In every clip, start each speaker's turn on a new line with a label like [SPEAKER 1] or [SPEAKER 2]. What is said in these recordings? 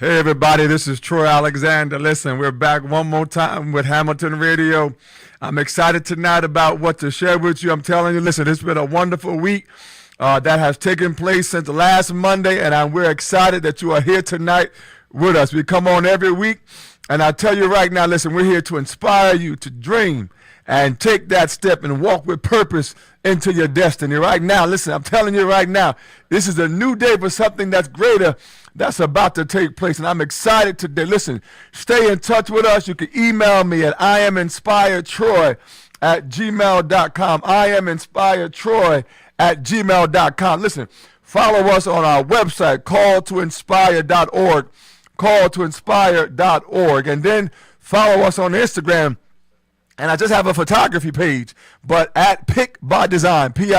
[SPEAKER 1] Hey everybody, this is Troy Alexander. Listen, we're back one more time with Hamilton Radio. I'm excited tonight about what to share with you. I'm telling you, listen, it's been a wonderful week that has taken place since last Monday, and we're excited that you are here tonight with us. We come on every week, and I tell you right now, listen, we're here to inspire you to dream and take that step and walk with purpose into your destiny. Right now, listen, I'm telling you right now, this is a new day for something that's greater that's about to take place, and I'm excited today. Listen, stay in touch with us. You can email me at iaminspiredtroy@gmail.com. iaminspiredtroy@gmail.com. Listen, follow us on our website, calltoinspire.org, calltoinspire.org, and then follow us on Instagram. And I just have a photography page, but at Pick by Design, Picby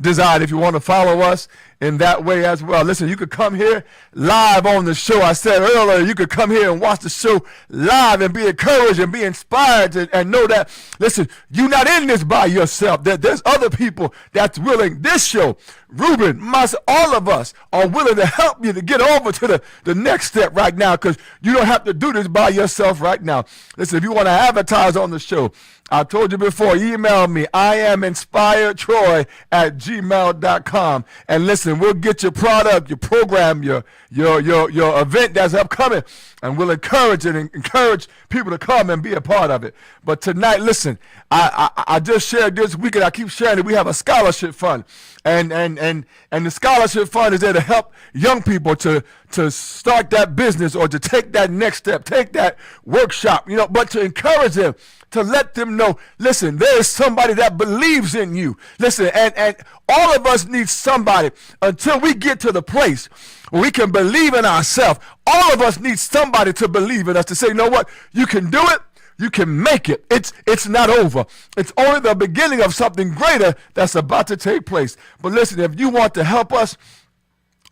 [SPEAKER 1] Design, if you want to follow us in that way as well. Listen, you could come here live on the show. I said earlier, you could come here and watch the show live and be encouraged and be inspired and know that, listen, you're not in this by yourself. There's other people that's willing. This show, Ruben, myself, all of us are willing to help you to get over to the next step right now, because you don't have to do this by yourself right now. Listen, if you want to advertise on the show, I told you before, email me, iaminspiredtroy@gmail.com. And listen, we'll get your product, your program, your event that's upcoming, and we'll encourage people to come and be a part of it. But tonight, listen, I just shared this week, and I keep sharing it. We have a scholarship fund, and the scholarship fund is there to help young people to start that business or to take that next step, take that workshop, but to encourage them, to let them know, listen, there is somebody that believes in you. Listen, and all of us need somebody until we get to the place where we can believe in ourselves. All of us need somebody to believe in us, to say, you know what, you can do it. You can make it. It's not over. It's only the beginning of something greater that's about to take place. But listen, if you want to help us,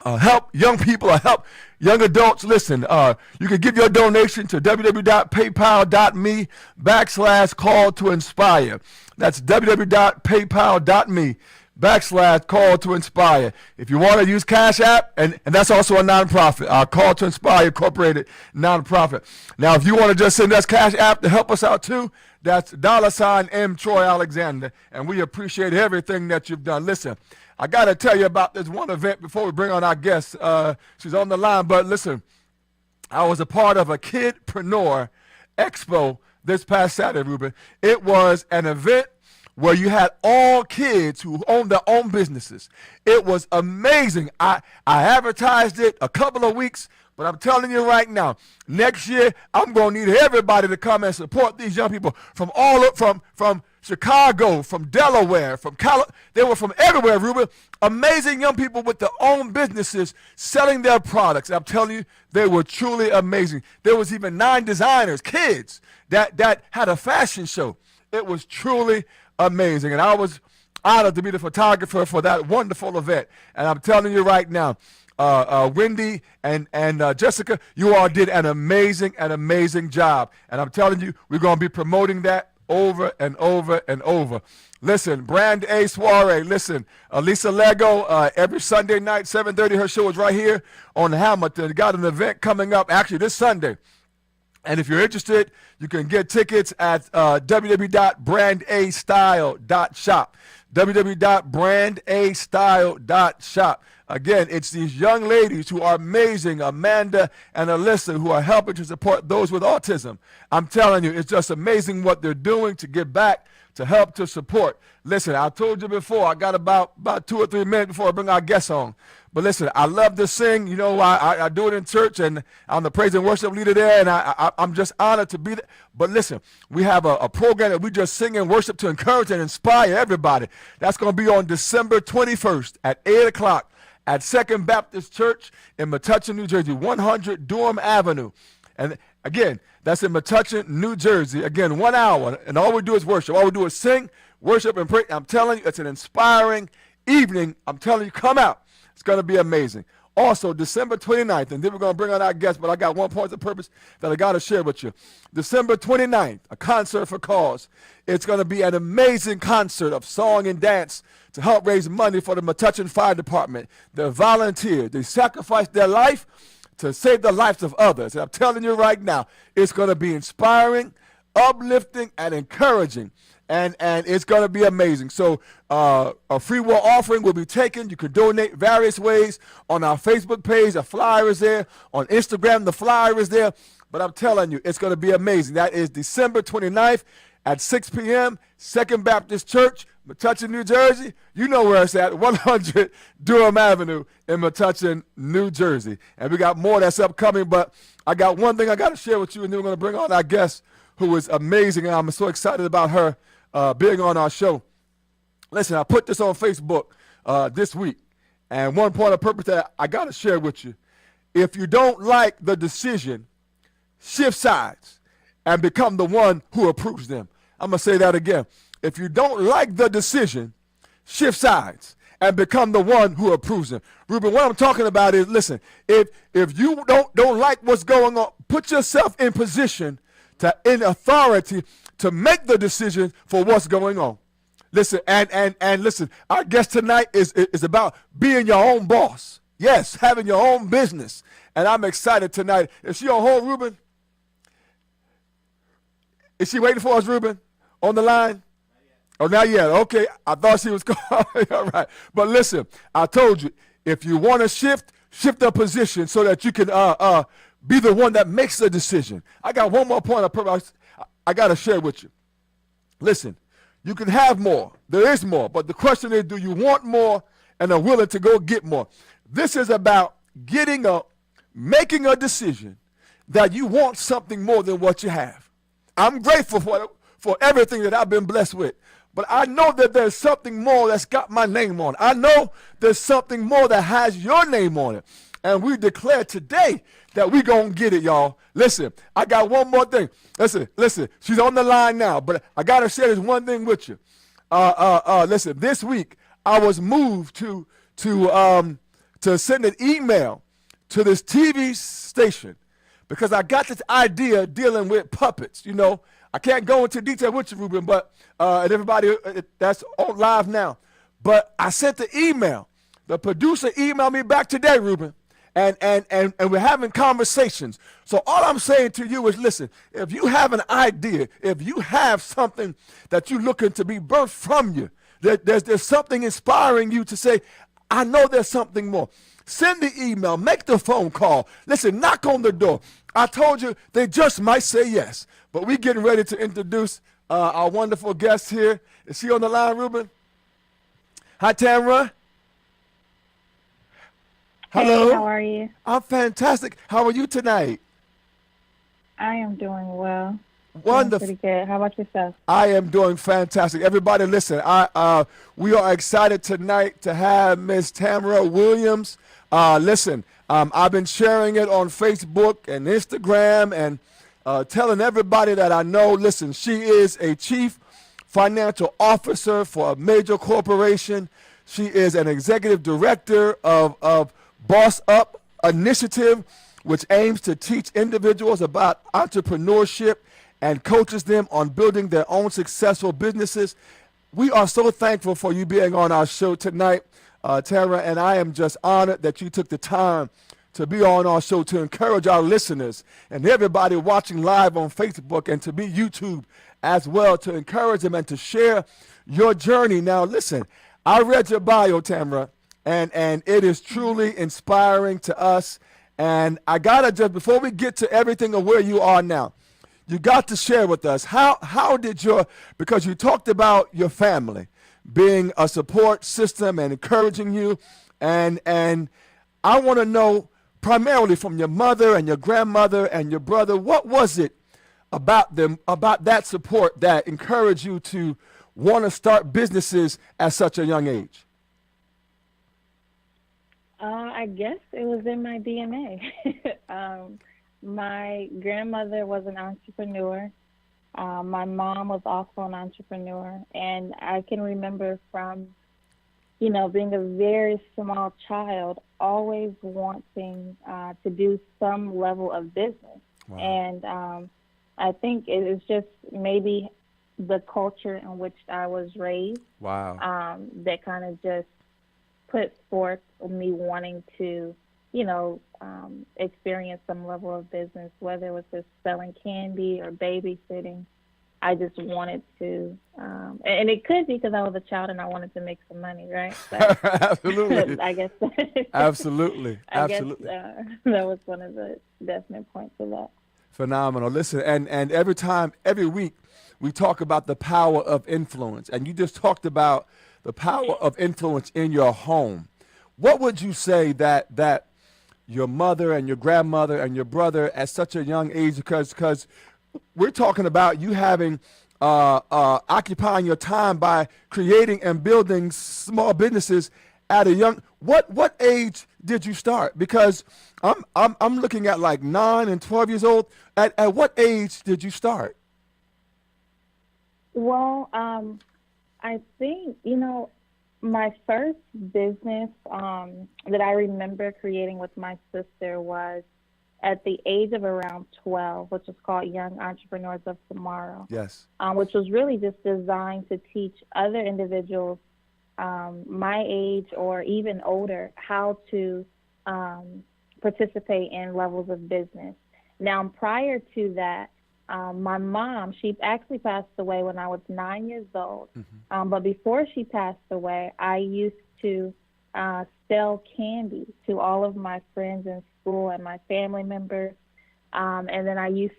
[SPEAKER 1] help young people or help young adults, listen, you can give your donation to www.paypal.me/call-to-inspire. That's www.paypal.me/call-to-inspire. If you want to use Cash App, and that's also a nonprofit, Call to Inspire Incorporated nonprofit. Now, if you want to just send us Cash App to help us out too, that's $M Troy Alexander, and we appreciate everything that you've done. Listen, I got to tell you about this one event before we bring on our guest. She's on the line, but listen, I was a part of a Kidpreneur Expo this past Saturday, Ruben. It was an event where you had all kids who own their own businesses. It was amazing. I advertised it a couple of weeks, but I'm telling you right now, next year, I'm going to need everybody to come and support these young people from from Chicago, from Delaware, from they were from everywhere, Ruben. Amazing young people with their own businesses selling their products. I'm telling you, they were truly amazing. There was even 9 designers, kids, that had a fashion show. It was truly amazing, and I was honored to be the photographer for that wonderful event. And I'm telling you right now, Wendy and Jessica, you all did an amazing job. And I'm telling you, we're going to be promoting that over and over and over. Listen, Brand A Soiree. Listen, Lisa Lego, every Sunday night, 7:30, her show is right here on Hamilton. Got an event coming up, actually, this Sunday. And if you're interested, you can get tickets at www.brandastyle.shop. www.brandastyle.shop. Again, it's these young ladies who are amazing, Amanda and Alyssa, who are helping to support those with autism. I'm telling you, it's just amazing what they're doing to give back, to help, to support. Listen, I told you before, I got about 2 or 3 minutes before I bring our guests on. But listen, I love to sing. You know, I do it in church, and I'm the praise and worship leader there, and I'm just honored to be there. But listen, we have a program that we just sing and worship to encourage and inspire everybody. That's going to be on December 21st at 8 o'clock at Second Baptist Church in Metuchen, New Jersey, 100 Durham Avenue. And again, that's in Metuchen, New Jersey. Again, 1 hour, and all we do is worship. All we do is sing, worship, and pray. I'm telling you, it's an inspiring evening. I'm telling you, come out. It's going to be amazing. Also, December 29th, and then we're going to bring on our guests, but I got one point of purpose that I got to share with you. December 29th, a concert for cause. It's going to be an amazing concert of song and dance to help raise money for the Metuchen Fire Department. They're volunteers. They sacrificed their life to save the lives of others. And I'm telling you right now, it's going to be inspiring, uplifting, and encouraging. And it's going to be amazing. So a free will offering will be taken. You can donate various ways on our Facebook page. The flyer is there. On Instagram, the flyer is there. But I'm telling you, it's going to be amazing. That is December 29th at 6 p.m., Second Baptist Church, Metuchen, New Jersey. You know where it's at, 100 Durham Avenue in Metuchen, New Jersey. And we got more that's upcoming. But I got one thing I got to share with you, and then we're going to bring on our guest, who is amazing. And I'm so excited about her being on our show. Listen, I put this on Facebook this week, and one point of purpose that I got to share with you. If you don't like the decision, shift sides and become the one who approves them. I'm going to say that again. If you don't like the decision, shift sides and become the one who approves them. Ruben, what I'm talking about is, listen, if you don't like what's going on, put yourself in position in authority to make the decision for what's going on. Listen, and listen, our guest tonight is about being your own boss. Yes, having your own business. And I'm excited tonight. Is she on hold, Ruben? Is she waiting for us, Ruben? On the line? Oh, not yet. Okay, I thought she was calling. All right. But listen, I told you, if you want to shift the position so that you can be the one that makes the decision. I got one more point I got to share with you. Listen, you can have more. There is more. But the question is, do you want more and are willing to go get more? This is about making a decision that you want something more than what you have. I'm grateful for everything that I've been blessed with. But I know that there's something more that's got my name on it. I know there's something more that has your name on it. And we declare today that we going to get it, y'all. Listen, I got one more thing. Listen, she's on the line now, but I got to share this one thing with you. Listen, this week I was moved to send an email to this TV station because I got this idea dealing with puppets. You know, I can't go into detail with you, Ruben, but and everybody that's on live now. But I sent the email. The producer emailed me back today, Ruben. And we're having conversations. So all I'm saying to you is, listen, if you have an idea, if you have something that you're looking to be birthed from you, there's something inspiring you to say, I know there's something more. Send the email, make the phone call. Listen, knock on the door. I told you they just might say yes. But we're getting ready to introduce our wonderful guest here. Is she on the line, Ruben? Hi, TAMRA. Hello.
[SPEAKER 2] Hey, how are you?
[SPEAKER 1] I'm fantastic. How are you tonight?
[SPEAKER 2] I am doing well.
[SPEAKER 1] Wonderful.
[SPEAKER 2] Doing pretty good. How about yourself?
[SPEAKER 1] I am doing fantastic. Everybody listen, we are excited tonight to have Ms. TAMRA Williams. Listen, I've been sharing it on Facebook and Instagram and telling everybody that I know. Listen, she is a chief financial officer for a major corporation. She is an executive director of Boss Up Initiative, which aims to teach individuals about entrepreneurship and coaches them on building their own successful businesses. We are so thankful for you being on our show tonight, TAMRA, and I am just honored that you took the time to be on our show to encourage our listeners and everybody watching live on Facebook and to be YouTube as well, to encourage them and to share your journey. Now, listen, I read your bio, TAMRA, and it is truly inspiring to us. And I gotta just, before we get to everything of where you are now, you got to share with us how did because you talked about your family being a support system and encouraging you, and I want to know primarily from your mother and your grandmother and your brother, what was it about them, about that support that encouraged you to want to start businesses at such a young age?
[SPEAKER 2] I guess it was in my DNA. My grandmother was an entrepreneur. My mom was also an entrepreneur. And I can remember from, being a very small child, always wanting to do some level of business. Wow. And I think it is just maybe the culture in which I was raised. Wow. That kind of just put forth me wanting to experience some level of business, whether it was just selling candy or babysitting. I just wanted to, and it could be because I was a child and I wanted to make some money, right? But
[SPEAKER 1] Absolutely.
[SPEAKER 2] I guess,
[SPEAKER 1] Absolutely.
[SPEAKER 2] I guess
[SPEAKER 1] Absolutely.
[SPEAKER 2] that was one of the definite points of that.
[SPEAKER 1] Phenomenal. Listen, and every time, every week, we talk about the power of influence. And you just talked about the power of influence in your home. What would you say that your mother and your grandmother and your brother at such a young age, because we're talking about you having occupying your time by creating and building small businesses at a young, what age did you start? Because I'm looking at like 9 and 12 years old. At what age did you start?
[SPEAKER 2] Well, I think, my first business that I remember creating with my sister was at the age of around 12, which is called Young Entrepreneurs of Tomorrow,
[SPEAKER 1] Yes.
[SPEAKER 2] which was really just designed to teach other individuals my age or even older how to participate in levels of business. Now, prior to that, my mom, she actually passed away when I was 9 years old. But before she passed away, I used to sell candy to all of my friends in school and my family members. And then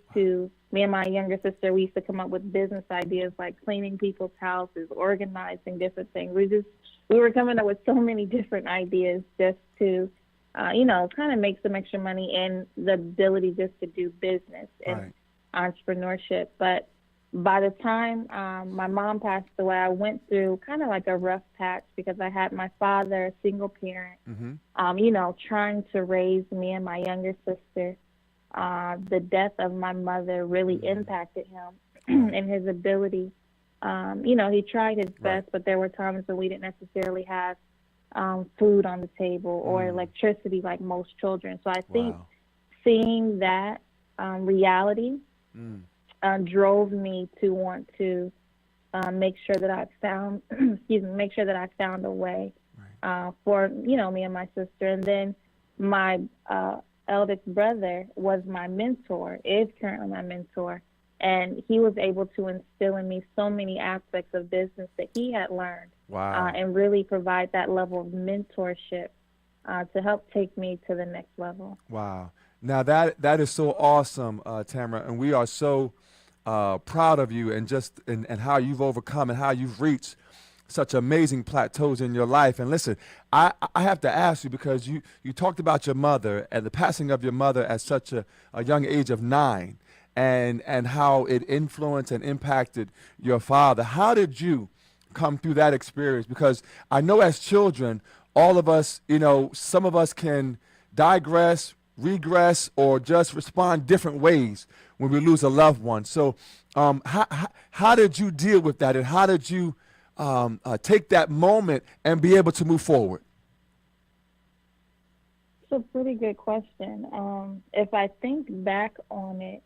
[SPEAKER 2] me and my younger sister, we used to come up with business ideas like cleaning people's houses, organizing different things. We were coming up with so many different ideas just to, kind of make some extra money and the ability just to do business and entrepreneurship. But by the time my mom passed away, I went through kind of like a rough patch because I had my father, a single parent, trying to raise me and my younger sister. The death of my mother really impacted him and his ability. He tried his best, but there were times when we didn't necessarily have food on the table or electricity like most children. So I think seeing that reality drove me to want to make sure that I found, a way for me and my sister. And then my eldest brother was my mentor, is currently my mentor, and he was able to instill in me so many aspects of business that he had learned, and really provide that level of mentorship to help take me to the next level.
[SPEAKER 1] Wow. Now that is so awesome, Tamara, and we are so proud of you and how you've overcome and how you've reached such amazing plateaus in your life. And listen, I have to ask you, because you talked about your mother and the passing of your mother at such a young age of 9, and how it influenced and impacted your father. How did you come through that experience? Because I know as children, all of us, some of us can digress, regress, or just respond different ways when we lose a loved one. So how did you deal with that, and how did you take that moment and be able to move forward?
[SPEAKER 2] It's a pretty good question. If I think back on it,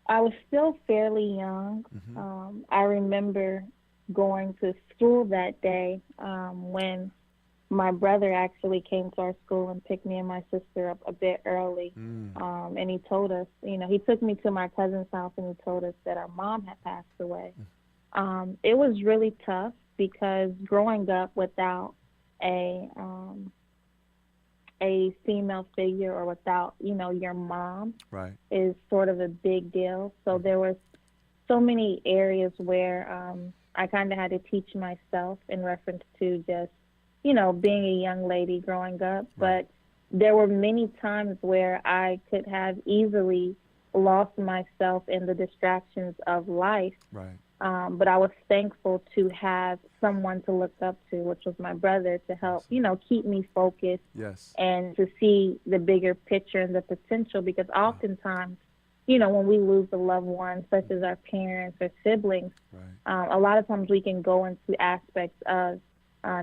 [SPEAKER 2] I was still fairly young. I remember going to school that day when my brother actually came to our school and picked me and my sister up a bit early. And he told us, he took me to my cousin's house and he told us that our mom had passed away. It was really tough because growing up without a female figure or without, your mom is sort of a big deal. So there was so many areas where I kind of had to teach myself in reference to just, being a young lady growing up. But there were many times where I could have easily lost myself in the distractions of life. But I was thankful to have someone to look up to, which was my brother, to help, keep me focused and to see the bigger picture and the potential. Because oftentimes, when we lose a loved one, such as our parents or siblings, a lot of times we can go into aspects of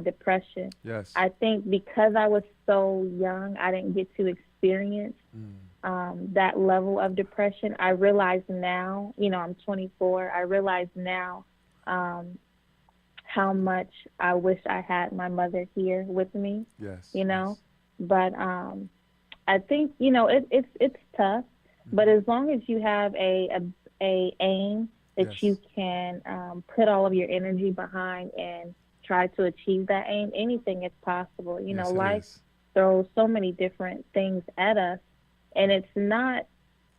[SPEAKER 2] depression. I think because I was so young, I didn't get to experience that level of depression. I realize now, I'm 24, I realize now how much I wish I had my mother here with me, But I think, you know, it's tough, but as long as you have a aim that
[SPEAKER 1] Yes.
[SPEAKER 2] you can put all of your energy behind and try to achieve that aim, anything is possible. You know,
[SPEAKER 1] Yes, it
[SPEAKER 2] life
[SPEAKER 1] is.
[SPEAKER 2] throws so many different things at us, and it's not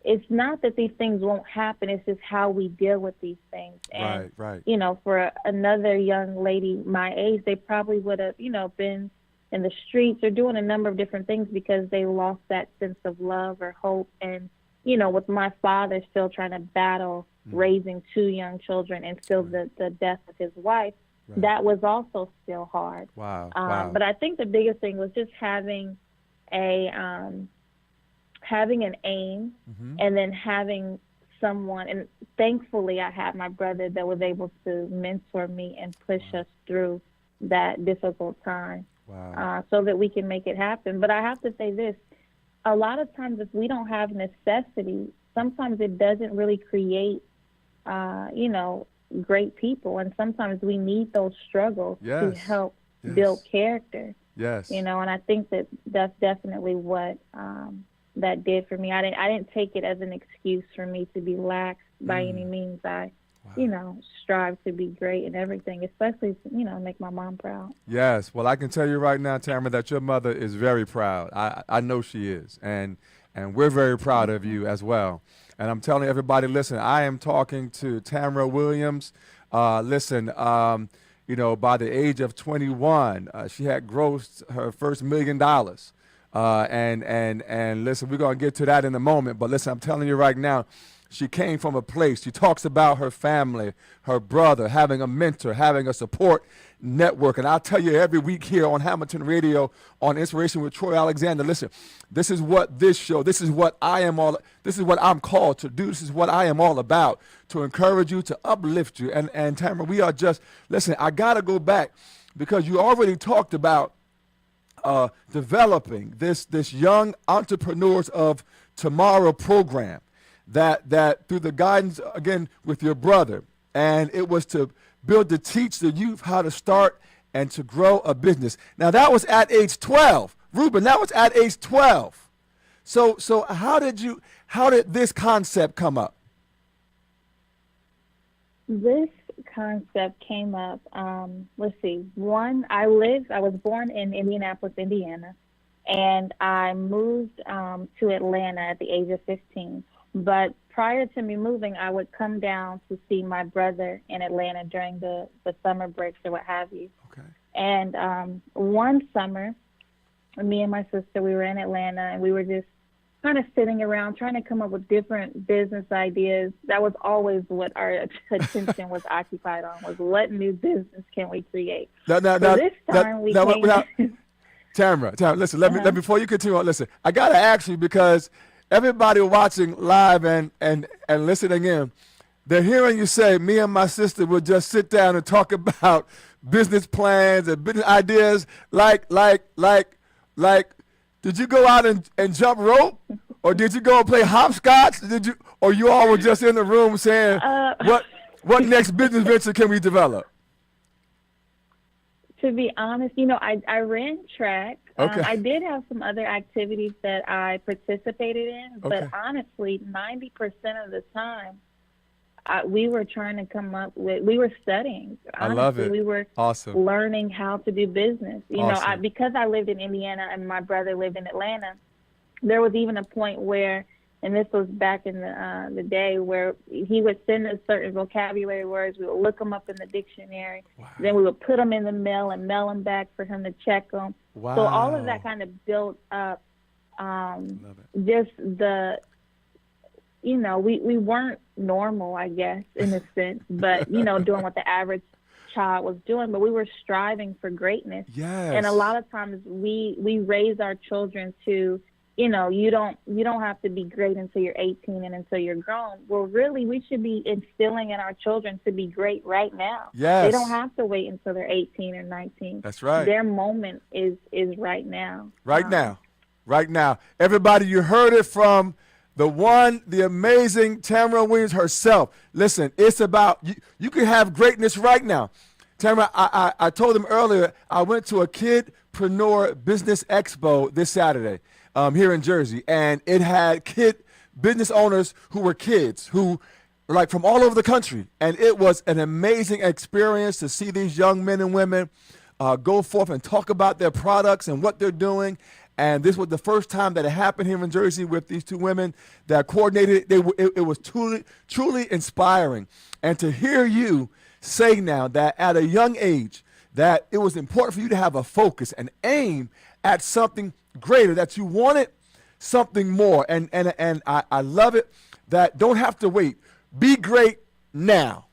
[SPEAKER 2] that these things won't happen. It's just how we deal with these things. And
[SPEAKER 1] Right, right.
[SPEAKER 2] you know, for another young lady my age, they probably would have, you know, been in the streets or doing a number of different things because they lost that sense of love or hope. And you know, with my father still trying to battle raising two young children and still the death of his wife,
[SPEAKER 1] Right.
[SPEAKER 2] that was also still hard.
[SPEAKER 1] Wow, wow.
[SPEAKER 2] But I think the biggest thing was just a having an aim,
[SPEAKER 1] Mm-hmm.
[SPEAKER 2] and then having someone. And thankfully I had my brother that was able to mentor me and push us through that difficult time,
[SPEAKER 1] Wow.
[SPEAKER 2] so that we can make it happen. But I have to say this, a lot of times if we don't have necessity, sometimes it doesn't really create you know, great people. And sometimes we need those struggles to
[SPEAKER 1] Yes.
[SPEAKER 2] help build
[SPEAKER 1] Yes.
[SPEAKER 2] character,
[SPEAKER 1] Yes.
[SPEAKER 2] you know. And I think that that's definitely what that did for me. I didn't take it as an excuse for me to be lax by any means. You know, strive to be great and everything, especially, you know, make my mom proud.
[SPEAKER 1] Yes. Well, I can tell you right now, Tamara, that your mother is very proud. I know she is. And we're very proud of you as well. And I'm telling everybody, listen, I am talking to Tamra Williams. Listen, you know, by the age of 21, she had grossed her first $1 million. And listen, we're going to get to that in a moment. But listen, I'm telling you right now, she came from a place. She talks about her family, her brother, having a mentor, having a support network. And I'll tell you every week here on Hamilton Radio on Inspiration with Troy Alexander, listen, this is what this show, this is what I'm called to do. This is what I am all about, to encourage you, to uplift you. And Tamara, we are just, listen, I got to go back because you already talked about developing this young entrepreneurs of tomorrow program that through the guidance again with your brother, and it was to teach the youth how to start and to grow a business. Now that was at age 12, Ruben. That was at age 12. So how did this concept come up?
[SPEAKER 2] This concept came up. Let's see. I was born in Indianapolis, Indiana, and I moved to Atlanta at the age of 15. But prior to me moving, I would come down to see my brother in Atlanta during the summer breaks or what have you.
[SPEAKER 1] Okay.
[SPEAKER 2] And one summer, me and my sister, we were in Atlanta, and we were just kind of sitting around trying to come up with different business ideas. That was always what our attention was occupied on, was what new business can we create.
[SPEAKER 1] Now,
[SPEAKER 2] This time we came.
[SPEAKER 1] Tamara, listen, let me before you continue on, listen, I gotta ask you because everybody watching live and listening in, they're hearing you say, me and my sister would just sit down and talk about business plans and business ideas like, did you go out and jump rope? Or did you go and play hopscotch? Or you all were just in the room saying, what next business venture can we develop?
[SPEAKER 2] To be honest, you know, I ran track.
[SPEAKER 1] Okay.
[SPEAKER 2] I did have some other activities that I participated in, but
[SPEAKER 1] Okay.
[SPEAKER 2] honestly, 90% of the time, we were trying to come up with, we were studying. Honestly,
[SPEAKER 1] I love it.
[SPEAKER 2] We were
[SPEAKER 1] Awesome.
[SPEAKER 2] learning how to do business. You know,
[SPEAKER 1] Awesome.
[SPEAKER 2] because I lived in Indiana and my brother lived in Atlanta, there was even a point where, and this was back in the day, where he would send us certain vocabulary words. We would look them up in the dictionary.
[SPEAKER 1] Wow.
[SPEAKER 2] Then we would put them in the mail and mail them back for him to check them.
[SPEAKER 1] Wow.
[SPEAKER 2] So all of that kind of built up
[SPEAKER 1] Love it.
[SPEAKER 2] just the, you know, we weren't normal, I guess, in a sense, but, you know, doing what the average child was doing, but we were striving for greatness.
[SPEAKER 1] Yes.
[SPEAKER 2] And a lot of times we raise our children to, you know, you don't have to be great until you're 18 and until you're grown. Well, really, we should be instilling in our children to be great right now.
[SPEAKER 1] Yes.
[SPEAKER 2] They don't have to wait until they're 18 or 19.
[SPEAKER 1] That's right.
[SPEAKER 2] Their moment is right now.
[SPEAKER 1] Right now. Right now. Everybody, you heard it from the amazing Tamara Williams herself. Listen, it's about, you can have greatness right now. Tamara, I told him earlier, I went to a kid Entrepreneur Business Expo this Saturday here in Jersey, and it had business owners who were kids who like from all over the country, and it was an amazing experience to see these young men and women go forth and talk about their products and what they're doing. And this was the first time that it happened here in Jersey with these two women that coordinated it. It was truly inspiring. And to hear you say now that at a young age that it was important for you to have a focus and aim at something greater, that you wanted something more. And I love it that don't have to wait. Be great now.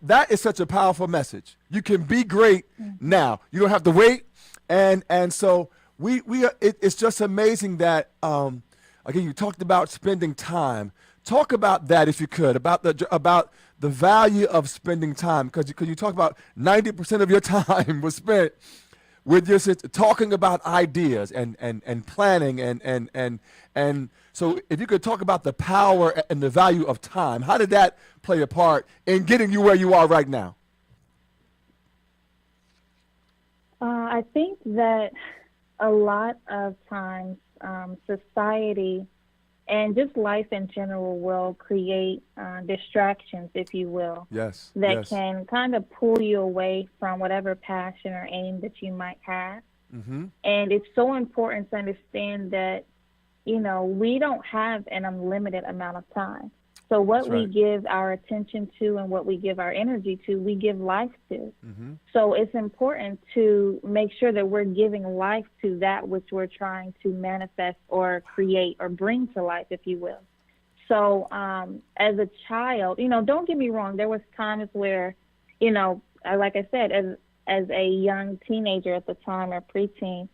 [SPEAKER 1] That is such a powerful message. You can be great now. You don't have to wait. And so it's just amazing that again, you talked about spending time. Talk about that if you could, about the value of spending time, because you talk about 90% of your time was spent with just talking about ideas and planning and so if you could talk about the power and the value of time, how did that play a part in getting you where you are right now?
[SPEAKER 2] I think that a lot of times society and just life in general will create distractions, if you will, that can kind of pull you away from whatever passion or aim that you might have. Mm-hmm. And it's so important to understand that, we don't have an unlimited amount of time. So what we give our attention to and what we give our energy to, we give life to. Mm-hmm. So it's important to make sure that we're giving life to that which we're trying to manifest or create or bring to life, if you will. So as a child, don't get me wrong, there was times where, like I said, as a young teenager at the time or preteen,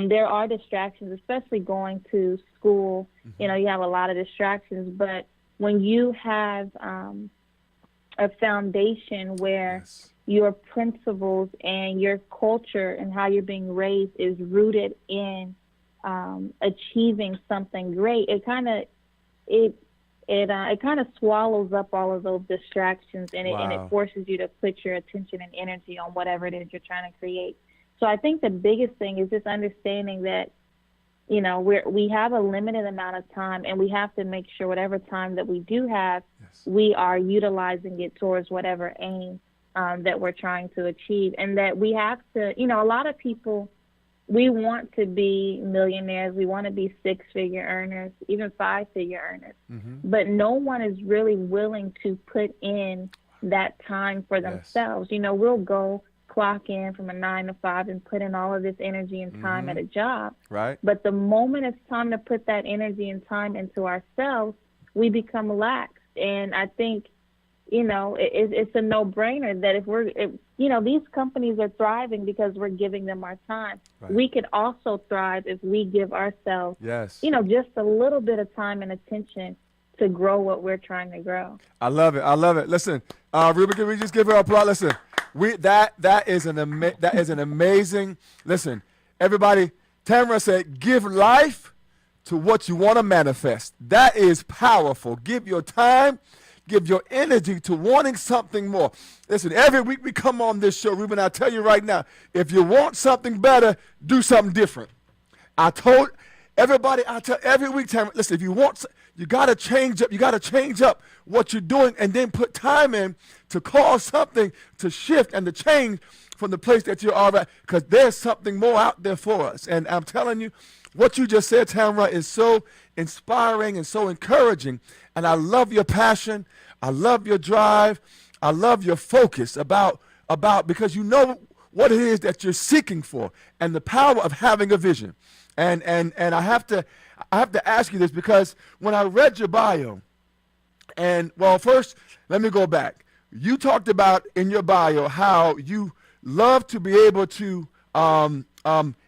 [SPEAKER 2] there are distractions, especially going to school. Mm-hmm. You have a lot of distractions, but when you have a foundation where your principles and your culture and how you're being raised is rooted in achieving something great, it kind of swallows up all of those distractions, and it forces you to put your attention and energy on whatever it is you're trying to create. So I think the biggest thing is just understanding that we have a limited amount of time, and we have to make sure whatever time that we do have, we are utilizing it towards whatever aim that we're trying to achieve. And that we have to, a lot of people, we want to be millionaires. We want to be six-figure earners, even five-figure earners. Mm-hmm. But no one is really willing to put in that time for themselves. We'll go clock in from a 9 to 5 and put in all of this energy and time at a job. Right. But the moment it's time to put that energy and time into ourselves, we become lax. And I think, it's a no-brainer that these companies are thriving because we're giving them our time. Right. We could also thrive if we give ourselves, just a little bit of time and attention to grow what we're trying to grow.
[SPEAKER 1] I love it. Listen, Ruby, can we just give her applause? Listen. That is an amazing. Listen, everybody. Tamra said, "Give life to what you want to manifest." That is powerful. Give your time, give your energy to wanting something more. Listen, every week we come on this show, Ruben. I tell you right now, if you want something better, do something different. I tell every week, Tamra. Listen, if you want, you got to change up. You got to change up what you're doing, and then put time in to cause something to shift and to change from the place that you are at, because there's something more out there for us. And I'm telling you, what you just said, Tamra, is so inspiring and so encouraging. And I love your passion. I love your drive. I love your focus about because you know what it is that you're seeking for and the power of having a vision. And I have to ask you this, because when I read your bio, first, let me go back. You talked about in your bio how you love to be able to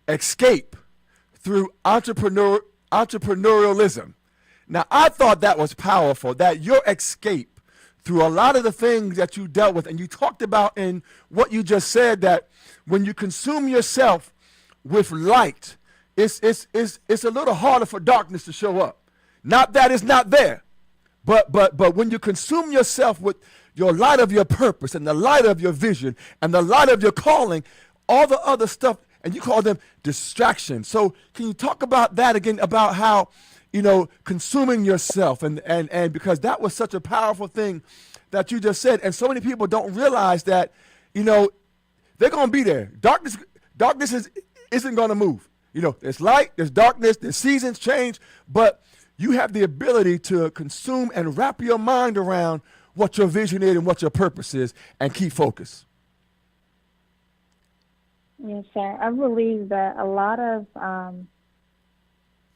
[SPEAKER 1] escape through entrepreneurialism. Now, I thought that was powerful, that your escape through a lot of the things that you dealt with, and you talked about in what you just said, that when you consume yourself with light, it's a little harder for darkness to show up. Not that it's not there, but when you consume yourself with your light of your purpose and the light of your vision and the light of your calling, all the other stuff and you call them distractions. So can you talk about that again, about how, consuming yourself, and because that was such a powerful thing that you just said, and so many people don't realize that, they're going to be there. Darkness isn't going to move. There's light, there's darkness, there's seasons change, but you have the ability to consume and wrap your mind around what your vision is and what your purpose is, and keep focus.
[SPEAKER 2] Yes, sir. I believe that a lot of,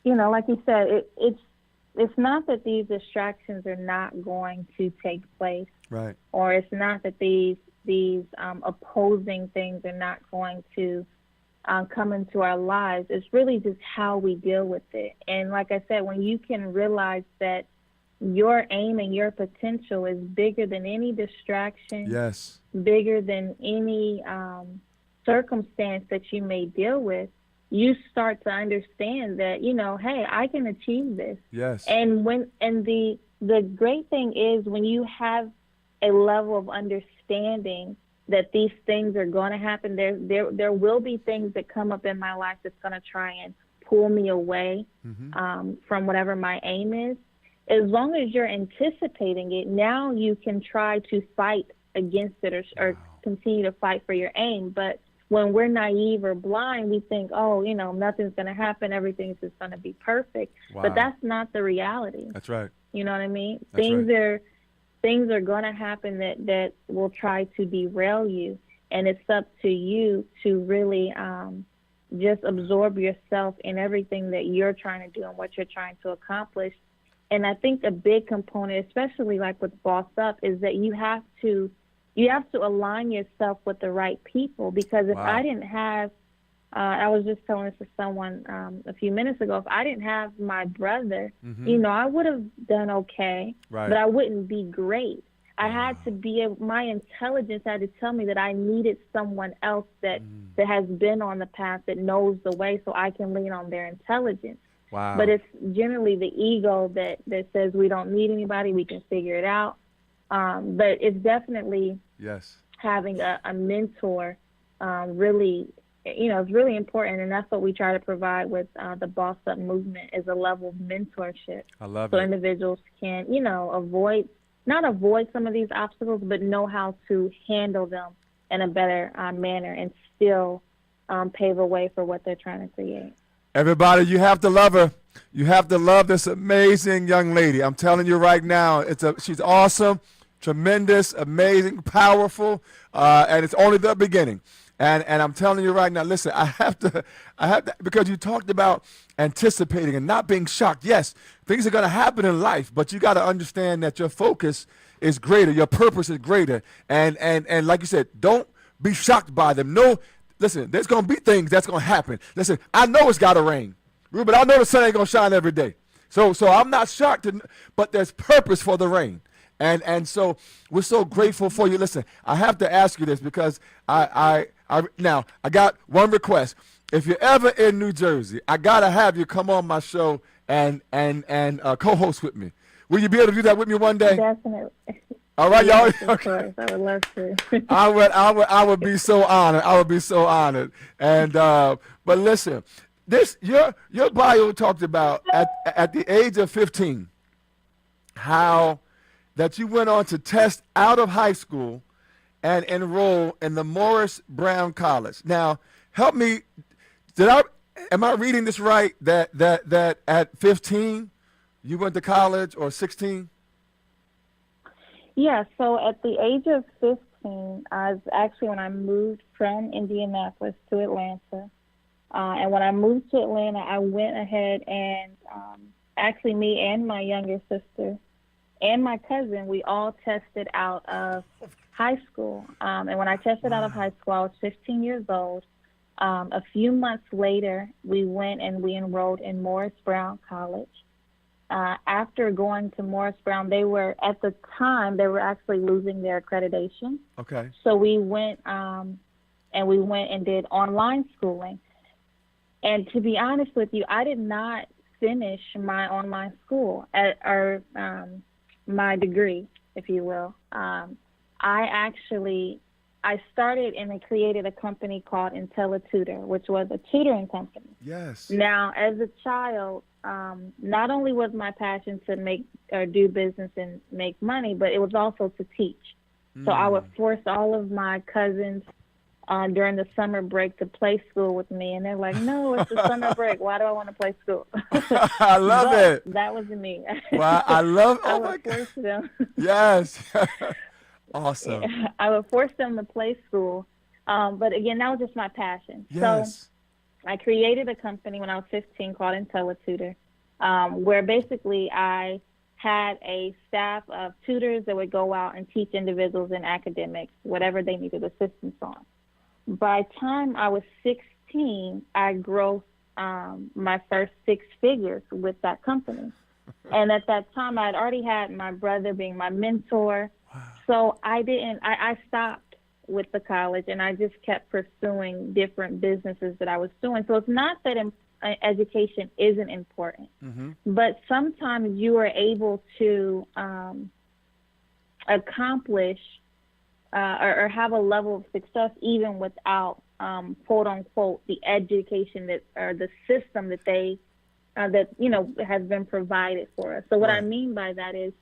[SPEAKER 2] like you said, it's not that these distractions are not going to take place,
[SPEAKER 1] right?
[SPEAKER 2] Or it's not that these opposing things are not going to come into our lives. It's really just how we deal with it. And like I said, when you can realize that your aim and your potential is bigger than any distraction,
[SPEAKER 1] yes,
[SPEAKER 2] bigger than any circumstance that you may deal with, you start to understand that, hey, I can achieve this.
[SPEAKER 1] yes.
[SPEAKER 2] And the great thing is, when you have a level of understanding that these things are going to happen, there will be things that come up in my life that's going to try and pull me away from whatever my aim is. As long as you're anticipating it, now you can try to fight against it, or continue to fight for your aim. But when we're naive or blind, we think, nothing's going to happen, everything's just going to be perfect.
[SPEAKER 1] Wow.
[SPEAKER 2] But that's not the reality.
[SPEAKER 1] That's right.
[SPEAKER 2] You know what I mean?
[SPEAKER 1] That's
[SPEAKER 2] Things are going to happen that will try to derail you, and it's up to you to really just absorb yourself in everything that you're trying to do and what you're trying to accomplish. And I think a big component, especially like with Boss Up, is that you have to align yourself with the right people. Because if I didn't have, I was just telling this to someone a few minutes ago, if I didn't have my brother, I would have done okay,
[SPEAKER 1] right,
[SPEAKER 2] but I wouldn't be great. I had to be, my intelligence had to tell me that I needed someone else that has been on the path, that knows the way, so I can lean on their intelligence.
[SPEAKER 1] Wow.
[SPEAKER 2] But it's generally the ego that says we don't need anybody, we can figure it out. But it's definitely having a mentor really, it's really important, and that's what we try to provide with the Boss Up movement, is a level of mentorship.
[SPEAKER 1] I love
[SPEAKER 2] it. So
[SPEAKER 1] it.
[SPEAKER 2] Individuals can, not avoid some of these obstacles, but know how to handle them in a better manner, and still pave a way for what they're trying to create.
[SPEAKER 1] Everybody, you have to love her. You have to love this amazing young lady. I'm telling you right now, she's awesome, tremendous, amazing, powerful, and it's only the beginning. And I'm telling you right now, listen, I have to, because you talked about anticipating and not being shocked. Yes, things are going to happen in life, but you got to understand that your focus is greater, your purpose is greater, and like you said, don't be shocked by them. No. Listen, there's going to be things that's going to happen. Listen, I know it's got to rain, but I know the sun ain't going to shine every day. So I'm not shocked, but there's purpose for the rain. And so we're so grateful for you. Listen, I have to ask you this, because I got one request. If you're ever in New Jersey, I got to have you come on my show and co-host with me. Will you be able to do that with me one day?
[SPEAKER 2] Definitely.
[SPEAKER 1] All right,
[SPEAKER 2] yes,
[SPEAKER 1] y'all.
[SPEAKER 2] Of course, I would love to.
[SPEAKER 1] I would be so honored. I would be so honored. And but listen, your bio talked about at the age of 15, how that you went on to test out of high school and enroll in the Morris Brown College. Now, help me. Am I reading this right? That at 15 you went to college, or 16?
[SPEAKER 2] Yeah, so at the age of 15, I was actually, when I moved from Indianapolis to Atlanta, and when I moved to Atlanta, I went ahead and actually, me and my younger sister and my cousin, we all tested out of high school. And when I tested out of high school, I was 15 years old. A few months later, we went and we enrolled in Morris Brown College. After going to Morris Brown, at the time, they were actually losing their accreditation.
[SPEAKER 1] Okay.
[SPEAKER 2] So we went and did online schooling. And to be honest with you, I did not finish my online school, my degree, if you will. I actually I started and I created a company called IntelliTutor, which was a tutoring company.
[SPEAKER 1] Yes.
[SPEAKER 2] Now, as a child, not only was my passion to make or do business and make money, but it was also to teach. So I would force all of my cousins during the summer break to play school with me, and they're like, "No, it's the summer break. Why do I want to play school?"
[SPEAKER 1] I love
[SPEAKER 2] But
[SPEAKER 1] it.
[SPEAKER 2] that was me.
[SPEAKER 1] Wow, I love.
[SPEAKER 2] I
[SPEAKER 1] Oh my
[SPEAKER 2] would
[SPEAKER 1] God.
[SPEAKER 2] force them.
[SPEAKER 1] Yes. Awesome.
[SPEAKER 2] I would force them to play school. But again, that was just my passion. So
[SPEAKER 1] Yes.
[SPEAKER 2] I created a company when I was 15 called IntelliTutor, where basically I had a staff of tutors that would go out and teach individuals in academics, whatever they needed assistance on. By the time I was 16, I grossed my first six figures with that company. And at that time, I had already had my brother being my mentor. So I stopped with the college and I just kept pursuing different businesses that I was doing. So it's not that education isn't important, but sometimes you are able to accomplish or have a level of success even without quote unquote the education that or the system that they that has been provided for us. So what I mean by that is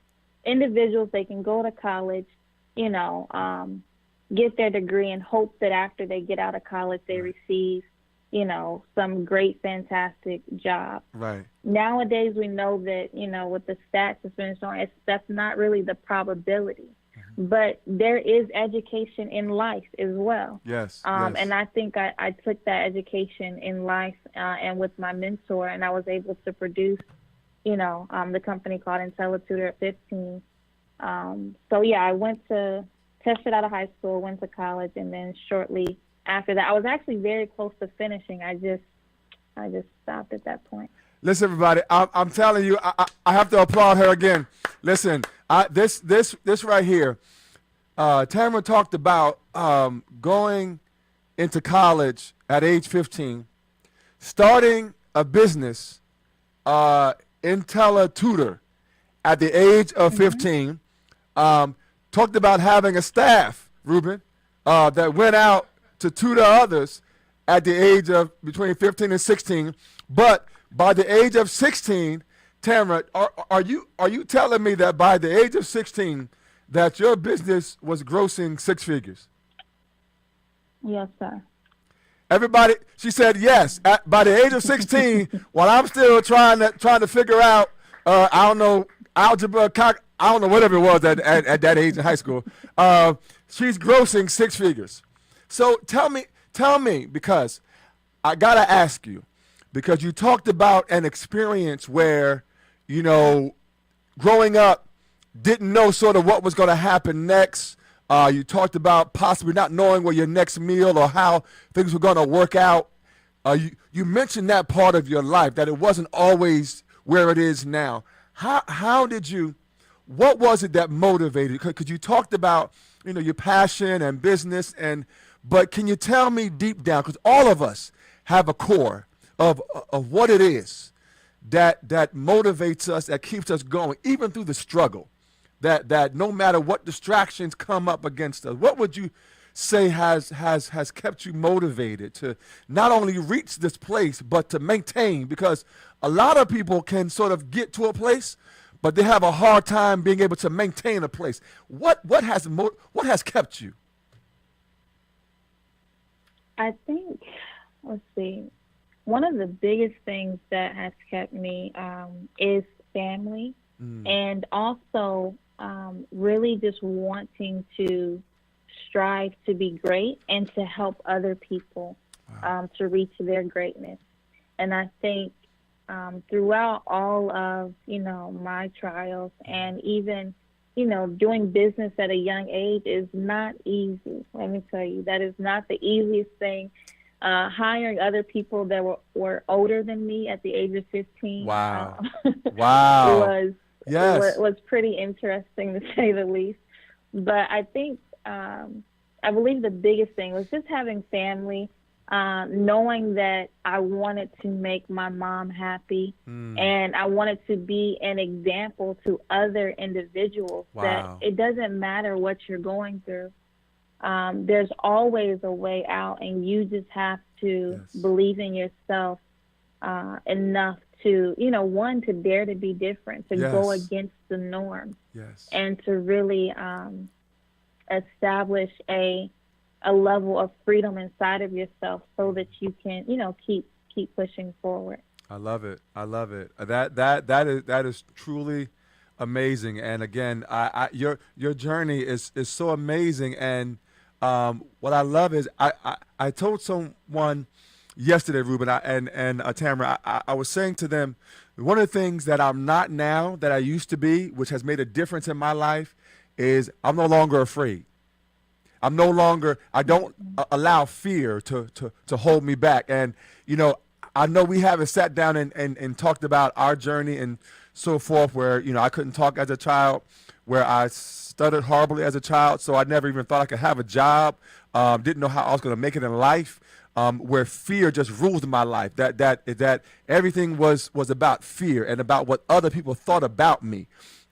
[SPEAKER 2] individuals, they can go to college, get their degree and hope that after they get out of college they receive some great fantastic job.
[SPEAKER 1] Right.
[SPEAKER 2] Nowadays we know that with the stats that's been shown, that's not really the probability. But there is education in life as well.
[SPEAKER 1] Yes.
[SPEAKER 2] And I think I took that education in life and with my mentor, and I was able to produce, the company called IntelliTutor at 15. So yeah, I went to tested out of high school, went to college, and then shortly after that, I was actually very close to finishing. I just stopped at that point.
[SPEAKER 1] Listen, everybody, I'm telling you, I have to applaud her again. Listen, this right here, Tamara talked about going into college at age 15, starting a business, IntelliTutor, at the age of 15. Talked about having a staff, Ruben, that went out to tutor others at the age of between 15 and 16. But by the age of 16, Tamara, are you telling me that by the age of 16 that your business was grossing six figures?
[SPEAKER 2] Yes, sir.
[SPEAKER 1] Everybody, she said yes. By the age of 16, while I'm still trying to figure out, I don't know, algebra, I don't know, whatever it was at that age in high school, she's grossing six figures. So tell me, because I gotta ask you, because you talked about an experience where, growing up, didn't know sort of what was going to happen next. You talked about possibly not knowing where your next meal or how things were going to work out. You mentioned that part of your life, that it wasn't always where it is now. How did you, what was it that motivated? Because you talked about, your passion and business, but can you tell me deep down, because all of us have a core of what it is that motivates us, that keeps us going, even through the struggle, that no matter what distractions come up against us, what would you say has kept you motivated to not only reach this place, but to maintain? Because a lot of people can sort of get to a place, but they have a hard time being able to maintain a place. What has kept you?
[SPEAKER 2] I think, let's see, one of the biggest things that has kept me is family, and also really just wanting to strive to be great and to help other people to reach their greatness. And I think throughout all of, my trials, and even, doing business at a young age is not easy. Let me tell you, that is not the easiest thing. Hiring other people that were older than me at the age of 15
[SPEAKER 1] Wow. Wow.
[SPEAKER 2] was pretty interesting, to say the least. But I think I believe the biggest thing was just having family, knowing that I wanted to make my mom happy, and I wanted to be an example to other individuals that it doesn't matter what you're going through. there's always a way out, and you just have to
[SPEAKER 1] Yes.
[SPEAKER 2] believe in yourself enough to, one, to dare to be different, to go
[SPEAKER 1] Yes.
[SPEAKER 2] against the norm,
[SPEAKER 1] Yes.
[SPEAKER 2] and to really establish a level of freedom inside of yourself so that you can, keep pushing forward.
[SPEAKER 1] I love it. I love it. That is truly amazing. And again, your journey is so amazing. And what I love is I told someone yesterday, Ruben, and Tamara, I was saying to them, one of the things that I'm not now that I used to be, which has made a difference in my life, is I'm no longer afraid. I don't allow fear to hold me back. And, I know we haven't sat down and talked about our journey and so forth, where, I couldn't talk as a child, where I stuttered horribly as a child. So I never even thought I could have a job. Didn't know how I was going to make it in life. Where fear just ruled my life. That everything was about fear and about what other people thought about me.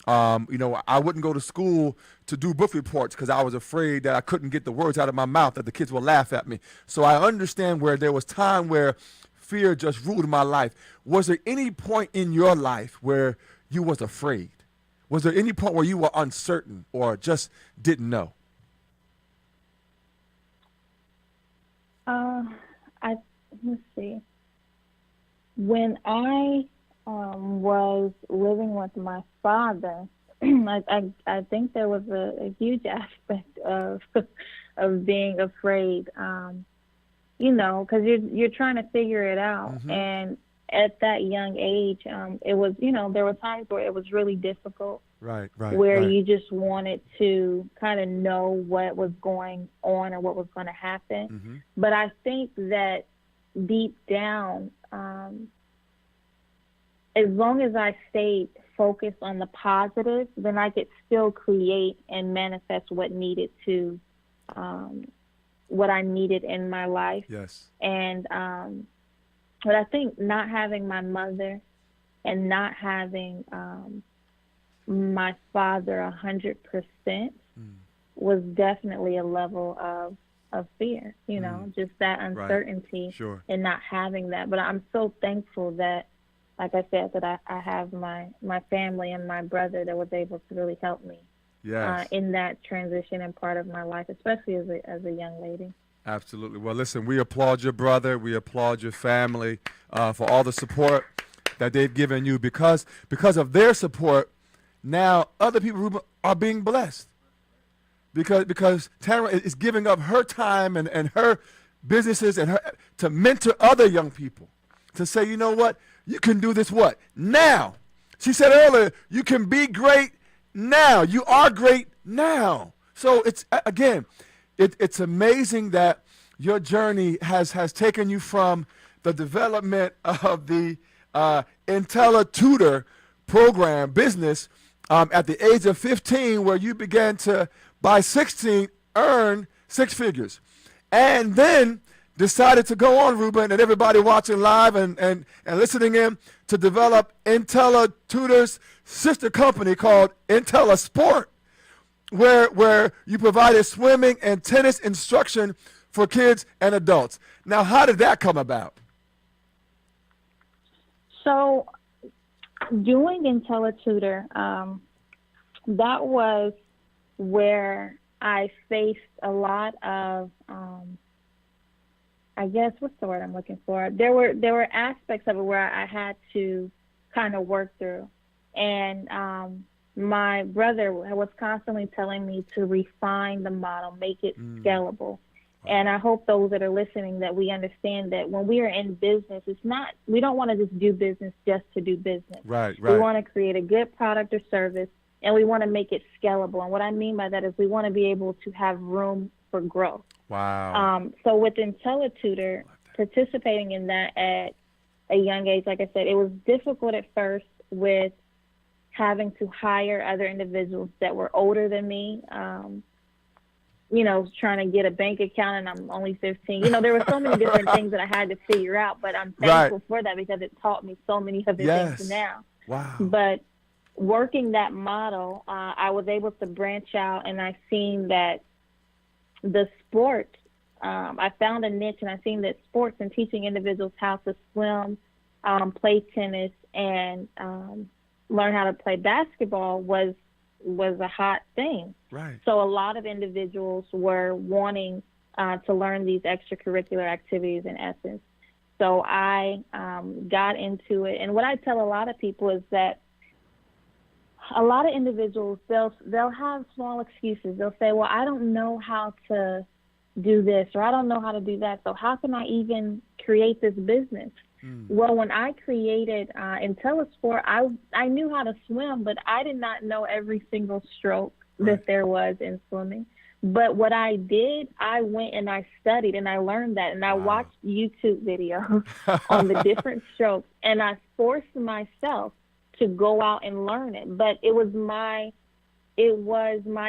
[SPEAKER 1] I wouldn't go to school to do book reports because I was afraid that I couldn't get the words out of my mouth, that the kids would laugh at me. So I understand where there was time where fear just ruled my life. Was there any point in your life where you was afraid? Was there any point where you were uncertain or just didn't know?
[SPEAKER 2] I Let's see. When I was living with my father, I think there was a huge aspect of of being afraid, because you're trying to figure it out.
[SPEAKER 1] Mm-hmm.
[SPEAKER 2] And at that young age, it was, there were times where it was really difficult,
[SPEAKER 1] Right,
[SPEAKER 2] where
[SPEAKER 1] right.
[SPEAKER 2] you just wanted to kind of know what was going on or what was going to happen.
[SPEAKER 1] Mm-hmm.
[SPEAKER 2] But I think that deep down, as long as I stayed focused on the positive, then I could still create and manifest what I needed in my life.
[SPEAKER 1] Yes.
[SPEAKER 2] And but I think not having my mother and not having my father 100% was definitely a level of fear. Just that uncertainty,
[SPEAKER 1] Right. Sure.
[SPEAKER 2] and not having that. But I'm so thankful that, like I said, that I have my family and my brother that was able to really help me
[SPEAKER 1] Yes.
[SPEAKER 2] in that transition and part of my life, especially as a young lady.
[SPEAKER 1] Absolutely. Well, listen, we applaud your brother. We applaud your family for all the support that they've given you, because of their support. Now, other people are being blessed because Tamara is giving up her time and her businesses and her to mentor other young people, to say, you know what, you can do this what now. She said earlier, you can be great now. You are great now. So it's again, it's amazing that your journey has taken you from the development of the IntelliTutor program business at the age of 15, where you began to, by 16, earn six figures. And then decided to go on, Ruben, and everybody watching live and listening in, to develop IntelliTutor's sister company called IntelliSport, where you provided swimming and tennis instruction for kids and adults. Now, how did that come about?
[SPEAKER 2] So, doing IntelliTutor, that was where I faced a lot of, I guess, what's the word I'm looking for? There were aspects of it where I had to kind of work through, and my brother was constantly telling me to refine the model, make it scalable. And I hope those that are listening, that we understand that when we are in business, we don't want to just do business just to do business.
[SPEAKER 1] Right.
[SPEAKER 2] We want to create a good product or service, and we want to make it scalable. And what I mean by that is we want to be able to have room for growth.
[SPEAKER 1] Wow.
[SPEAKER 2] So with IntelliTutor, participating in that at a young age, like I said, it was difficult at first with having to hire other individuals that were older than me, trying to get a bank account, and I'm only 15. There were so many different things that I had to figure out, but I'm thankful for that because it taught me so many other things now.
[SPEAKER 1] Wow.
[SPEAKER 2] But working that model, I was able to branch out, and I seen that the sport, I found a niche, and I seen that sports and teaching individuals how to swim, play tennis, and learn how to play basketball was a hot thing.
[SPEAKER 1] Right.
[SPEAKER 2] So a lot of individuals were wanting to learn these extracurricular activities in essence. So I got into it. And what I tell a lot of people is that a lot of individuals, they'll have small excuses. They'll say, well, I don't know how to do this, or I don't know how to do that. So how can I even create this business? Well, when I created IntelliSport, I knew how to swim, but I did not know every single stroke that there was in swimming. But what I did, I went and I studied and I learned that, and I watched YouTube videos on the different strokes, and I forced myself to go out and learn it. But it was my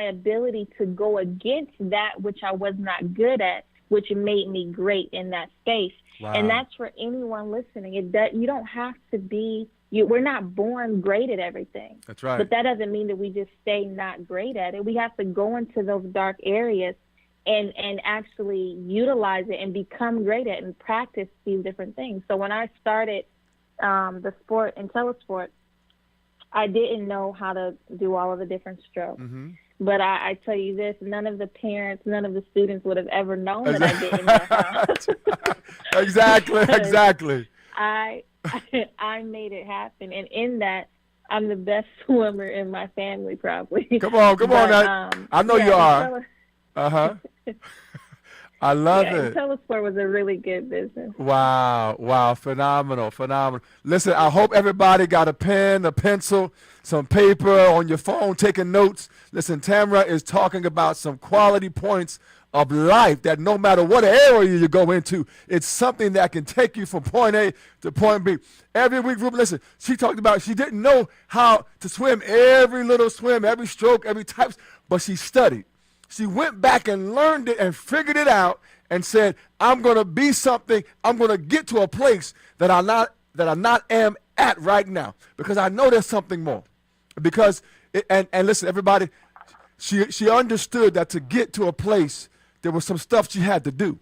[SPEAKER 2] ability to go against that which I was not good at, which made me great in that space.
[SPEAKER 1] Wow.
[SPEAKER 2] And that's for anyone listening. You don't have to be, we're not born great at everything.
[SPEAKER 1] That's right.
[SPEAKER 2] But that doesn't mean that we just stay not great at it. We have to go into those dark areas and actually utilize it and become great at it and practice these different things. So when I started the sport, IntelliSport, I didn't know how to do all of the different strokes. But I tell you this, none of the parents, none of the students would have ever known that I didn't know how.
[SPEAKER 1] Exactly.
[SPEAKER 2] I made it happen. And in that, I'm the best swimmer in my family, probably.
[SPEAKER 1] Come on now. I know you are. I love it.
[SPEAKER 2] IntelliSport was a really good business.
[SPEAKER 1] Wow, phenomenal. Listen, I hope everybody got a pen, a pencil, some paper on your phone, taking notes. Listen, TAMRA is talking about some quality points of life that no matter what area you go into, it's something that can take you from point A to point B. Every week, Ruben, listen, she talked about she didn't know how to swim every little swim, every stroke, every type, but she studied. She went back and learned it and figured it out and said, I'm going to be something. I'm going to get to a place that I'm not am at right now, because I know there's something more. Because and listen, everybody, she understood that to get to a place, there was some stuff she had to do.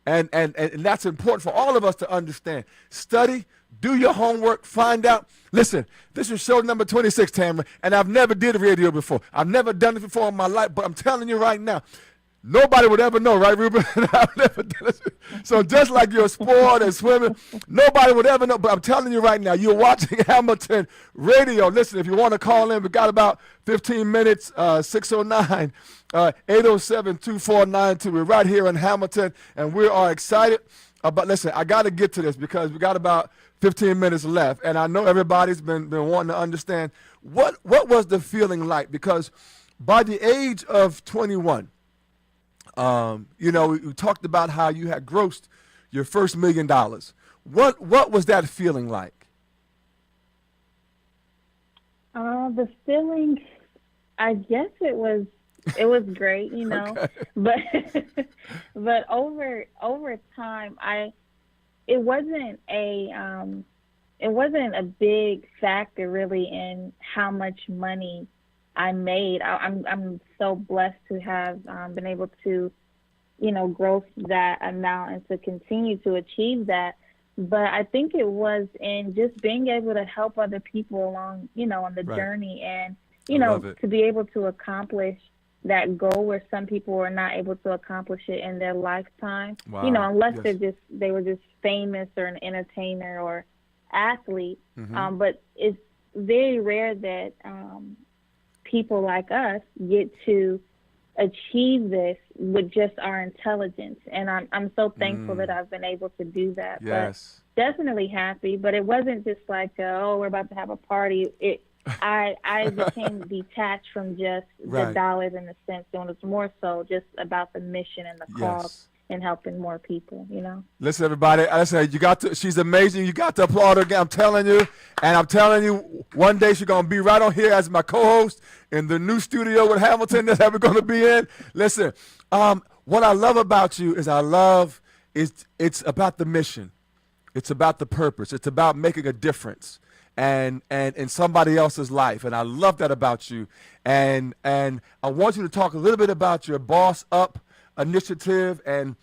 [SPEAKER 1] And that's important for all of us to understand. Study, do your homework, find out. Listen, this is show number 26, TAMRA, and I've never did a radio before. I've never done it before in my life, but I'm telling you right now, nobody would ever know, right, Ruben? I've never done it. So just like your sport and swimming, nobody would ever know. But I'm telling you right now, you're watching Hamilton Radio. Listen, if you want to call in, we got about 15 minutes, 609. 807-2492. We're right here in Hamilton, and we are excited. But listen, I got to get to this because we got about 15 minutes left, and I know everybody's been wanting to understand what was the feeling like, because by the age of 21, we talked about how you had grossed your first $1 million. What was that feeling like?
[SPEAKER 2] The feeling, I guess it was great, okay. but over time, it wasn't a big factor really in how much money I made. I'm so blessed to have been able to, gross that amount and to continue to achieve that. But I think it was in just being able to help other people along, on the journey, and to be able to accomplish that goal where some people were not able to accomplish it in their lifetime.
[SPEAKER 1] Wow.
[SPEAKER 2] Unless they were just famous or an entertainer or athlete. But it's very rare that people like us get to achieve this with just our intelligence. And I'm so thankful that I've been able to do that.
[SPEAKER 1] Yes.
[SPEAKER 2] But definitely happy. But it wasn't just like, we're about to have a party. I became detached from just the dollars and the cents, and it's more so just about the mission and the cause and helping more people,
[SPEAKER 1] Listen, everybody, she's amazing. You got to applaud her again. I'm telling you, one day she's going to be right on here as my co-host in the new studio with Hamilton that we're going to be in. Listen, what I love about you is it's about the mission. It's about the purpose. It's about making a difference. And in somebody else's life, and I love that about you. And I want you to talk a little bit about your Boss Up initiative and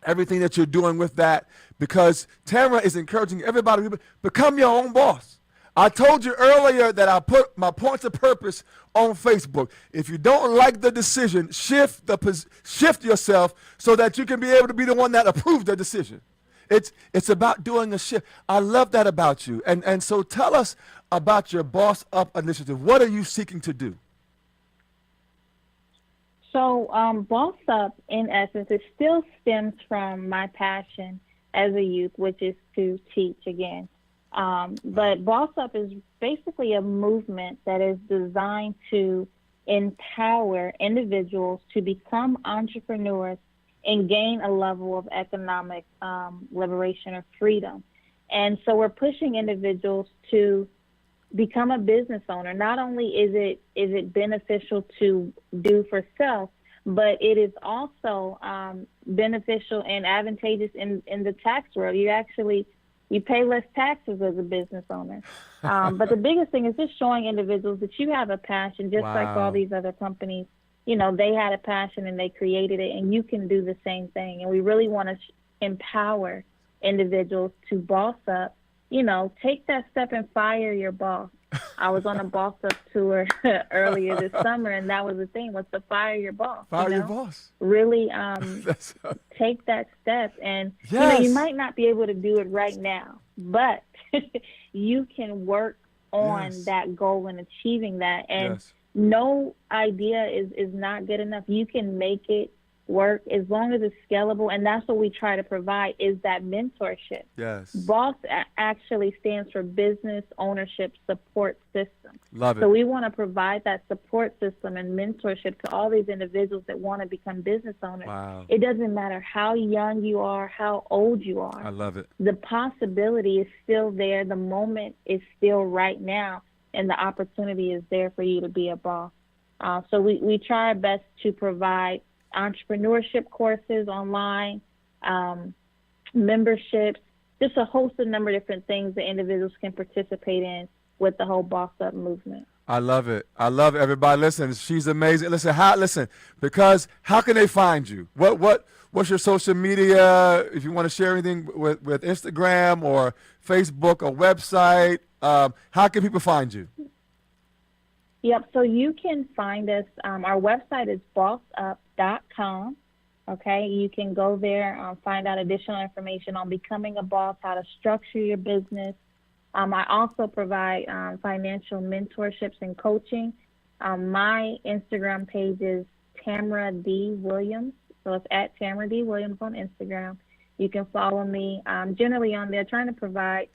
[SPEAKER 1] everything that you're doing with that, because TAMRA is encouraging everybody to become your own boss. I told you earlier that I put my points of purpose on Facebook. If you don't like the decision, shift yourself so that you can be able to be the one that approves the decision. It's about doing a shift. I love that about you. And so tell us about your Boss Up initiative. What are you seeking to do?
[SPEAKER 2] So, Boss Up, in essence, it still stems from my passion as a youth, which is to teach again. But Boss Up is basically a movement that is designed to empower individuals to become entrepreneurs and gain a level of economic liberation or freedom. And so we're pushing individuals to become a business owner. Not only is it beneficial to do for self, but it is also beneficial and advantageous in the tax world. You pay less taxes as a business owner. But the biggest thing is just showing individuals that you have a passion, just like all these other companies. You know, they had a passion and they created it, and you can do the same thing. And we really want to empower individuals to boss up. You know, take that step and fire your boss. I was on a Boss Up tour earlier this summer, and that was the thing, was to fire your boss.
[SPEAKER 1] Fire your boss.
[SPEAKER 2] Really take that step. And,
[SPEAKER 1] yes.
[SPEAKER 2] You might not be able to do it right now, but you can work on that goal and achieving that. And no idea is not good enough. You can make it work as long as it's scalable, and that's what we try to provide, is that mentorship.
[SPEAKER 1] Yes.
[SPEAKER 2] BOSS actually stands for Business Ownership Support System.
[SPEAKER 1] Love it.
[SPEAKER 2] So we want to provide that support system and mentorship to all these individuals that want to become business owners.
[SPEAKER 1] Wow.
[SPEAKER 2] It doesn't matter how young you are, how old you are.
[SPEAKER 1] I love it.
[SPEAKER 2] The possibility is still there. The moment is still right now, and the opportunity is there for you to be a boss. So we try our best to provide entrepreneurship courses online, memberships, just a host of number of different things that individuals can participate in with the whole Boss Up movement.
[SPEAKER 1] I love it. I love it. Everybody, listen, she's amazing. Listen, because how can they find you? What's your social media? If you want to share anything with Instagram or Facebook or website, how can people find you?
[SPEAKER 2] Yep, so you can find us. Our website is bossup.com. Okay, you can go there, find out additional information on becoming a boss, how to structure your business. I also provide financial mentorships and coaching. My Instagram page is Tamra D. Williams. So it's at Tamra D. Williams on Instagram. You can follow me. Generally on there, trying to provide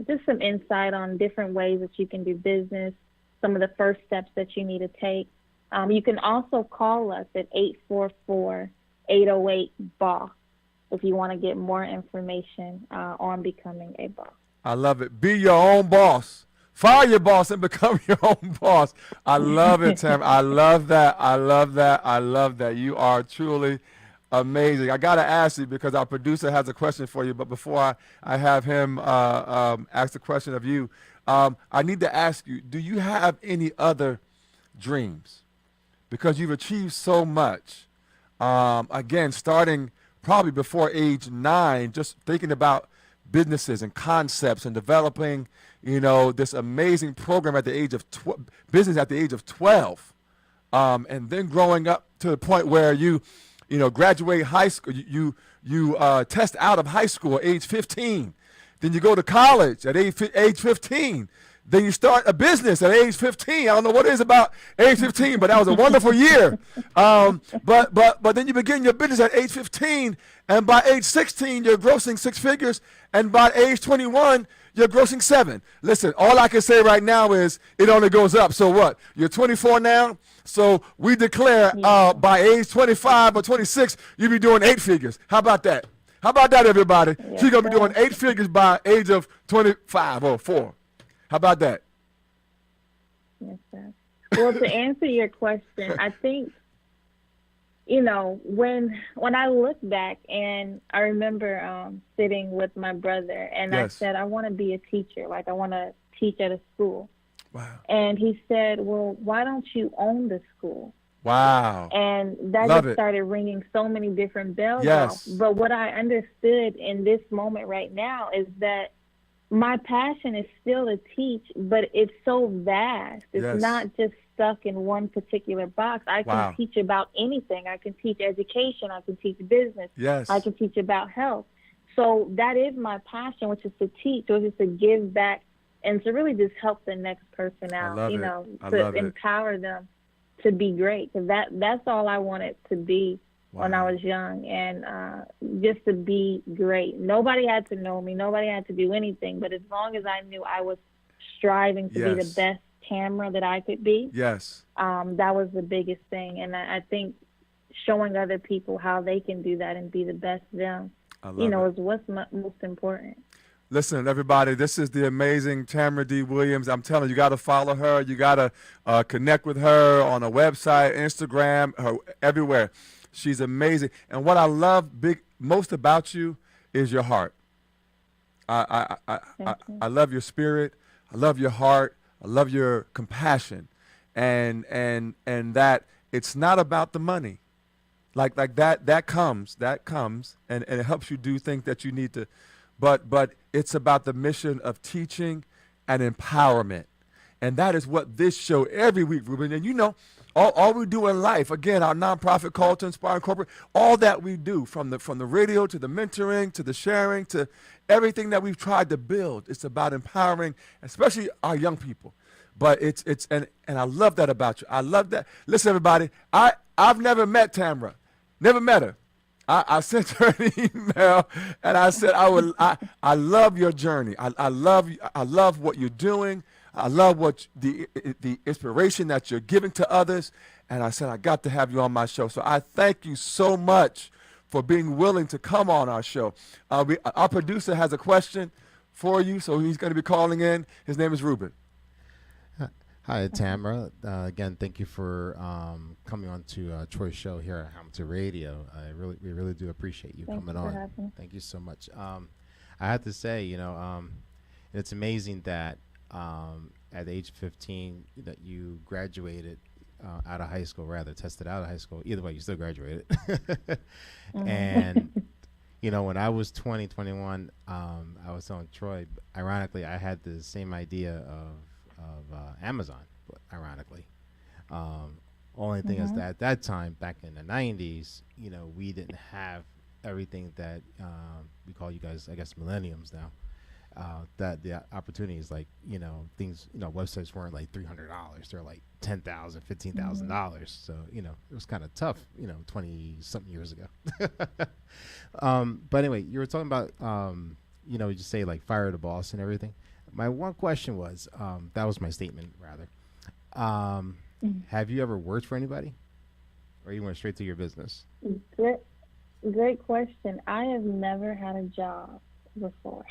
[SPEAKER 2] just some insight on different ways that you can do business, some of the first steps that you need to take. You can also call us at 844-808-BOSS if you want to get more information on becoming a boss.
[SPEAKER 1] I love it. Be your own boss. Fire your boss and become your own boss. I love it, Tam. I love that. I love that. I love that. You are truly amazing. I got to ask you, because our producer has a question for you, but before I have him ask the question of you, I need to ask you, do you have any other dreams? Because you've achieved so much. Again, starting probably before age 9, just thinking about businesses and concepts and developing, this amazing program at the age of business at the age of 12, and then growing up to the point where you graduate high school, you test out of high school at age 15, then you go to college at age 15. Then you start a business at age 15. I don't know what it is about age 15, but that was a wonderful year. But then you begin your business at age 15, and by age 16, you're grossing 6 figures, and by age 21, you're grossing 7. Listen, all I can say right now is it only goes up. So what? You're 24 now, so we declare by age 25 or 26, you'll be doing 8 figures. How about that? How about that, everybody?
[SPEAKER 2] Yes,
[SPEAKER 1] She's going to be doing 8 figures by age of 25 or 4. How about that?
[SPEAKER 2] Yes, sir. Well, to answer your question, I think, when I look back, and I remember sitting with my brother, and I said, I want to be a teacher. Like, I want to teach at a school.
[SPEAKER 1] Wow.
[SPEAKER 2] And he said, well, why don't you own the school?
[SPEAKER 1] Wow.
[SPEAKER 2] And that
[SPEAKER 1] Love
[SPEAKER 2] just
[SPEAKER 1] it.
[SPEAKER 2] started ringing so many different bells off.
[SPEAKER 1] Yes.
[SPEAKER 2] But what I understood in this moment right now is that my passion is still to teach, but it's so vast. It's
[SPEAKER 1] Yes.
[SPEAKER 2] not just stuck in one particular box. I can
[SPEAKER 1] Wow.
[SPEAKER 2] teach about anything. I can teach education. I can teach business. I
[SPEAKER 1] Yes.
[SPEAKER 2] can teach about health. So that is my passion, which is to teach, which is to give back and to really just help the next person
[SPEAKER 1] I
[SPEAKER 2] out,
[SPEAKER 1] love it. I
[SPEAKER 2] to
[SPEAKER 1] love it.
[SPEAKER 2] empower them to be great. Because that's all I wanted to be when I
[SPEAKER 1] Wow.
[SPEAKER 2] was young, and just to be great. Nobody had to know me. Nobody had to do anything. But as long as I knew I was striving to be the
[SPEAKER 1] Yes.
[SPEAKER 2] best Tamra that I could be,
[SPEAKER 1] Yes.
[SPEAKER 2] that was the biggest thing. And I think showing other people how they can do that and be the best them,
[SPEAKER 1] I love it.
[SPEAKER 2] is what's most important.
[SPEAKER 1] Listen, everybody, this is the amazing Tamara D. Williams. I'm telling you, you got to follow her. You got to connect with her on her website, Instagram, her everywhere. She's amazing. And what I love most about you is your heart.
[SPEAKER 2] Thank you.
[SPEAKER 1] I love your spirit. I love your heart. I love your compassion, and that it's not about the money. Like that comes and it helps you do things that you need to, but it's about the mission of teaching and empowerment. And that is what this show every week, Ruben. And all we do in life, again, our nonprofit call to inspire corporate, all that we do from the radio to the mentoring to the sharing to everything that we've tried to build, it's about empowering, especially our young people. But and I love that about you. I love that. Listen, everybody, I've never met Tamra. Never met her. I sent her an email and I said I love your journey. I love what you're doing. I love what the inspiration that you're giving to others. And I said I got to have you on my show. So I thank you so much for being willing to come on our show. Our producer has a question for you, so he's going to be calling in. His name is Ruben.
[SPEAKER 3] Hi, Tamara. Again, thank you for coming on to Troy's show here at Hamilton Radio. We really do appreciate you
[SPEAKER 2] Thank
[SPEAKER 3] coming
[SPEAKER 2] you for
[SPEAKER 3] on.
[SPEAKER 2] having me.
[SPEAKER 3] Thank you so much. I have to say, it's amazing that at age 15 that you graduated out of high school, rather tested out of high school. Either way, you still graduated. And when I was 20, 21, I was telling Troy. Ironically, I had the same idea of Amazon, but ironically. Only thing is that at that time, back in the 90s, we didn't have everything that we call you guys, I guess, millenniums now. That the opportunities, like, things, websites weren't like $300. They're like $10,000, $15,000. So, it was kind of tough, 20 something years ago. But anyway, you were talking about, you just say like fire the boss and everything. My one question was, that was my statement rather. Have you ever worked for anybody, or you went straight to your business?
[SPEAKER 2] Great question. I have never had a job before.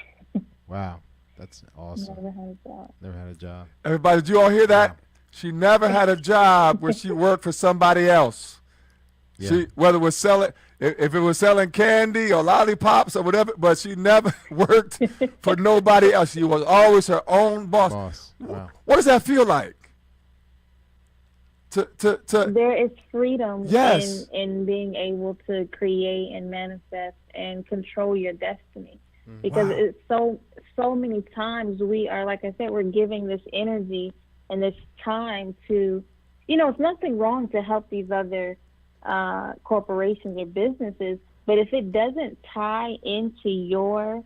[SPEAKER 3] Wow, that's awesome.
[SPEAKER 2] Never had a job.
[SPEAKER 3] Never had a job.
[SPEAKER 1] Everybody, did you all hear that?
[SPEAKER 3] Wow.
[SPEAKER 1] She never had a job where she worked for somebody else.
[SPEAKER 3] Yeah.
[SPEAKER 1] Whether it was selling, if it was selling candy or lollipops or whatever, but she never worked for nobody else. She was always her own boss.
[SPEAKER 3] Wow.
[SPEAKER 1] What does that feel like?
[SPEAKER 2] There is freedom
[SPEAKER 1] Yes.
[SPEAKER 2] in being able to create and manifest and control your destiny. Because
[SPEAKER 1] Wow.
[SPEAKER 2] it's so many times we are, like I said, we're giving this energy and this time to, it's nothing wrong to help these other corporations or businesses, but if it doesn't tie into your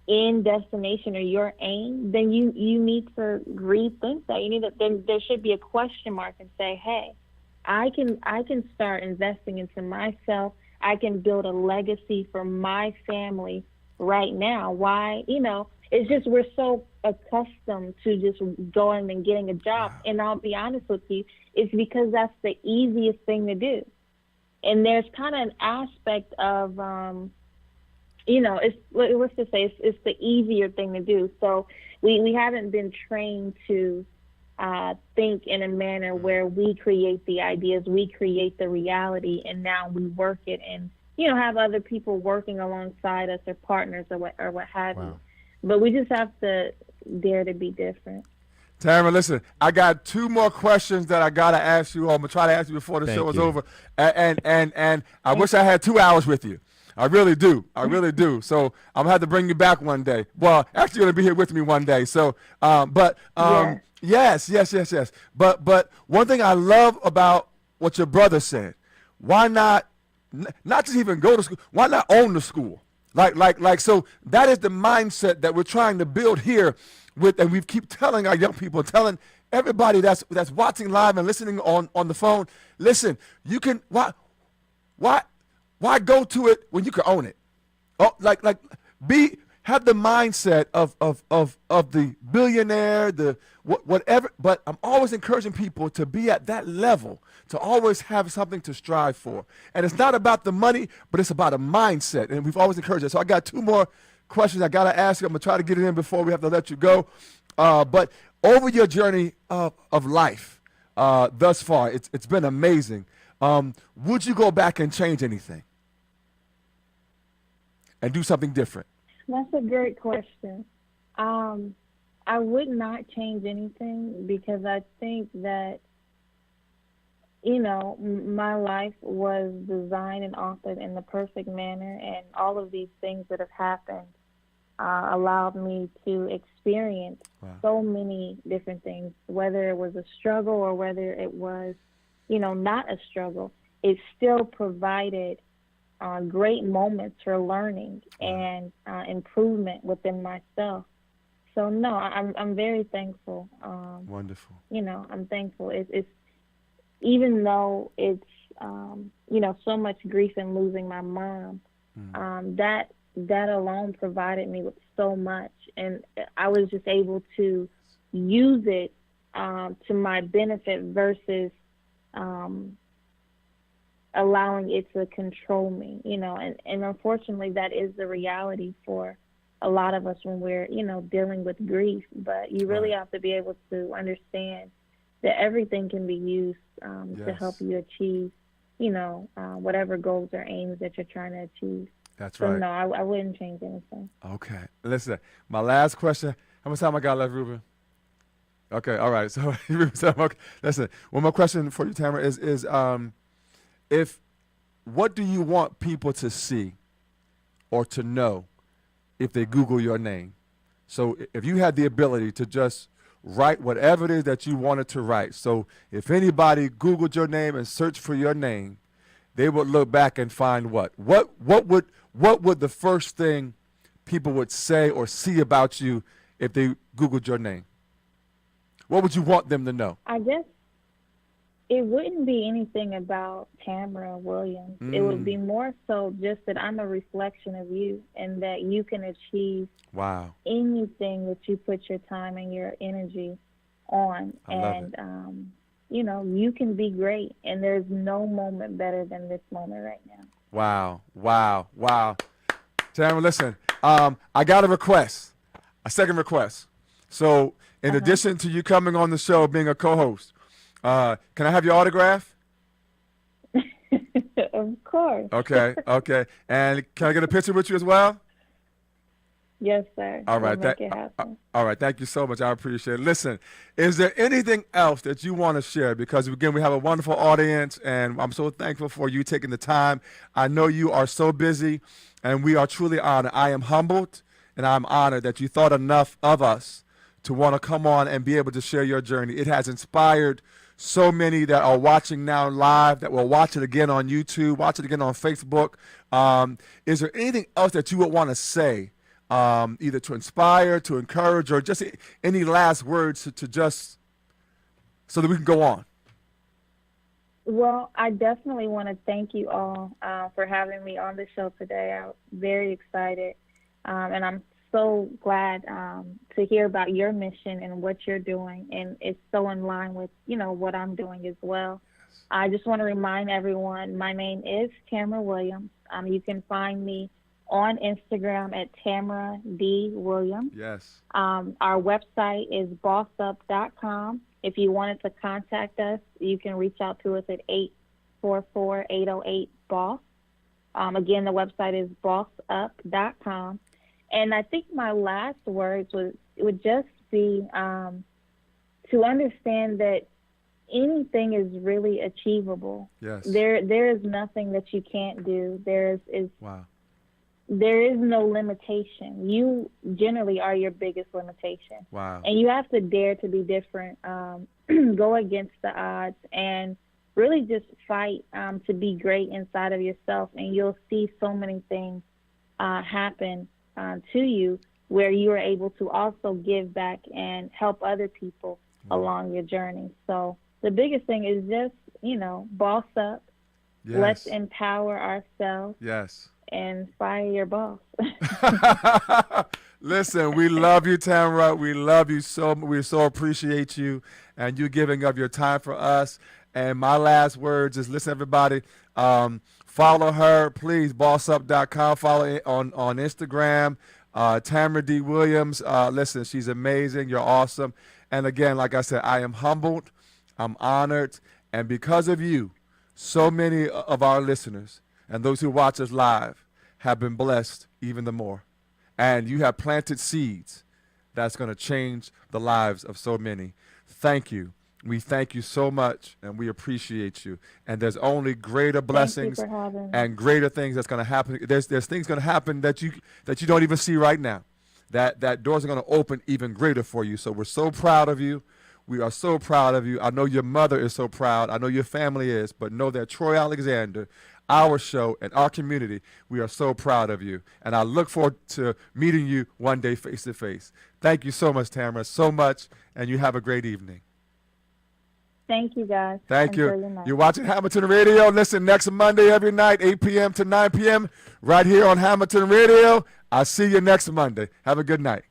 [SPEAKER 2] end destination or your aim, then you need to rethink that. Then there should be a question mark and say, hey, I can start investing into myself. I can build a legacy for my family right now. Why? It's just we're so accustomed to just going and getting a job.
[SPEAKER 1] Wow.
[SPEAKER 2] And I'll be honest with you, it's because that's the easiest thing to do. And there's kind of an aspect of, let's just say it's the easier thing to do. So we haven't been trained to think in a manner where we create the ideas, we create the reality, and now we work it and, have other people working alongside us or partners or what have
[SPEAKER 3] Wow.
[SPEAKER 2] you. But we just have to dare to be different.
[SPEAKER 1] Tamara, listen, I got two more questions that I gotta ask you. I'm gonna try to ask you before the
[SPEAKER 3] Thank
[SPEAKER 1] show is
[SPEAKER 3] you.
[SPEAKER 1] over. And I wish I had 2 hours with you. I really do. I really do. So I'm gonna have to bring you back one day. Well, actually, you're gonna be here with me one day. So,
[SPEAKER 2] Yes.
[SPEAKER 1] yes. But one thing I love about what your brother said, why not, not just even go to school? Why not own the school? So that is the mindset that we're trying to build here with, and we keep telling our young people, telling everybody that's watching live and listening on the phone, listen, you can, why why go to it when you can own it? Oh, be have the mindset of the billionaire, the whatever. But I'm always encouraging people to be at that level, to always have something to strive for. And it's not about the money, but it's about a mindset. And we've always encouraged it. So I got two more questions I gotta ask you. I'm gonna try to get it in before we have to let you go. But over your journey of life thus far, it's been amazing. Would you go back and change anything and do something different?
[SPEAKER 2] That's a great question. I would not change anything because I think that, my life was designed and authored in the perfect manner, and all of these things that have happened allowed me to experience so many different things, whether it was a struggle or whether it was, not a struggle. It still provided great moments for learning and improvement within myself. So no, I'm very thankful.
[SPEAKER 1] Wonderful.
[SPEAKER 2] I'm thankful. It's even though it's so much grief in losing my mom, that alone provided me with so much, and I was just able to use it to my benefit versus allowing it to control me, and unfortunately that is the reality for a lot of us when we're, dealing with grief. But you really have to be able to understand that everything can be used to help you achieve, whatever goals or aims that you're trying to achieve.
[SPEAKER 1] That's
[SPEAKER 2] So
[SPEAKER 1] right.
[SPEAKER 2] no, I wouldn't change anything.
[SPEAKER 1] Okay. Listen, my last question. How much time I got left, Ruben? Okay. All right. So, okay. Listen, one more question for you, Tamara, is if what do you want people to see or to know if they Google your name? So if you had the ability to just write whatever it is that you wanted to write. So if anybody Googled your name and searched for your name, they would look back and find what? What would the first thing people would say or see about you if they Googled your name? What would you want them to know?
[SPEAKER 2] I guess it wouldn't be anything about Tamra Williams. It would be more so just that I'm a reflection of you, and that you can achieve anything that you put your time and your energy on. You can be great, and there's no moment better than this moment right now.
[SPEAKER 1] Wow. Tamara, listen, I got a second request. So in addition to you coming on the show, being a co-host, can I have your autograph?
[SPEAKER 2] Of course.
[SPEAKER 1] Okay. And can I get a picture with you as well?
[SPEAKER 2] Yes, sir.
[SPEAKER 1] All right.
[SPEAKER 2] We'll make it happen.
[SPEAKER 1] All right. Thank you so much. I appreciate it. Listen, is there anything else that you want to share? Because, again, we have a wonderful audience, and I'm so thankful for you taking the time. I know you are so busy, and we are truly honored. I am humbled, and I'm honored that you thought enough of us to want to come on and be able to share your journey. It has inspired so many that are watching now live, that will watch it again on YouTube, watch it again on Facebook. Is there anything else that you would want to say, either to inspire, to encourage, or just any last words to just so that we can go on?
[SPEAKER 2] Well, I definitely want to thank you all for having me on the show today. I'm very excited, and I'm so glad to hear about your mission and what you're doing, and it's so in line with what I'm doing as well. I just want to remind everyone, my name is Tamra Williams. You can find me on Instagram at Tamra D. Williams.
[SPEAKER 1] Yes.
[SPEAKER 2] Our website is bossup.com. If you wanted to contact us, you can reach out to us at 844-808-BOSS. Again, the website is bossup.com. And I think my last words would just be to understand that anything is really achievable.
[SPEAKER 1] Yes.
[SPEAKER 2] There is nothing that you can't do.
[SPEAKER 1] Wow.
[SPEAKER 2] There is no limitation. You generally are your biggest limitation.
[SPEAKER 1] Wow.
[SPEAKER 2] And you have to dare to be different, go against the odds, and really just fight to be great inside of yourself. And you'll see so many things happen to you where you are able to also give back and help other people along your journey. So the biggest thing is just, boss up.
[SPEAKER 1] Yes.
[SPEAKER 2] Let's empower ourselves.
[SPEAKER 1] Yes.
[SPEAKER 2] And fire your boss.
[SPEAKER 1] Listen, we love you, Tamra. We love you so. We so appreciate you and you giving up your time for us. And my last words is, listen, everybody, follow her, please, bossup.com. Follow on Instagram, Tamra D. Williams. Listen, she's amazing. You're awesome. And again, like I said, I am humbled. I'm honored. And because of you, so many of our listeners and those who watch us live have been blessed even the more. And you have planted seeds that's going to change the lives of so many. Thank you. We thank you so much, and we appreciate you. And there's only greater blessings and greater things that's going to happen. There's things going to happen that you don't even see right now. That doors are going to open even greater for you. So we're so proud of you. We are so proud of you. I know your mother is so proud. I know your family is. But know that Troy Alexander, our show, and our community, we are so proud of you. And I look forward to meeting you one day face to face. Thank you so much, Tamra, so much. And you have a great evening.
[SPEAKER 2] Thank you, guys.
[SPEAKER 1] Thank you. You're watching Hamilton Radio. Listen, next Monday every night, 8 p.m. to 9 p.m. right here on Hamilton Radio. I'll see you next Monday. Have a good night.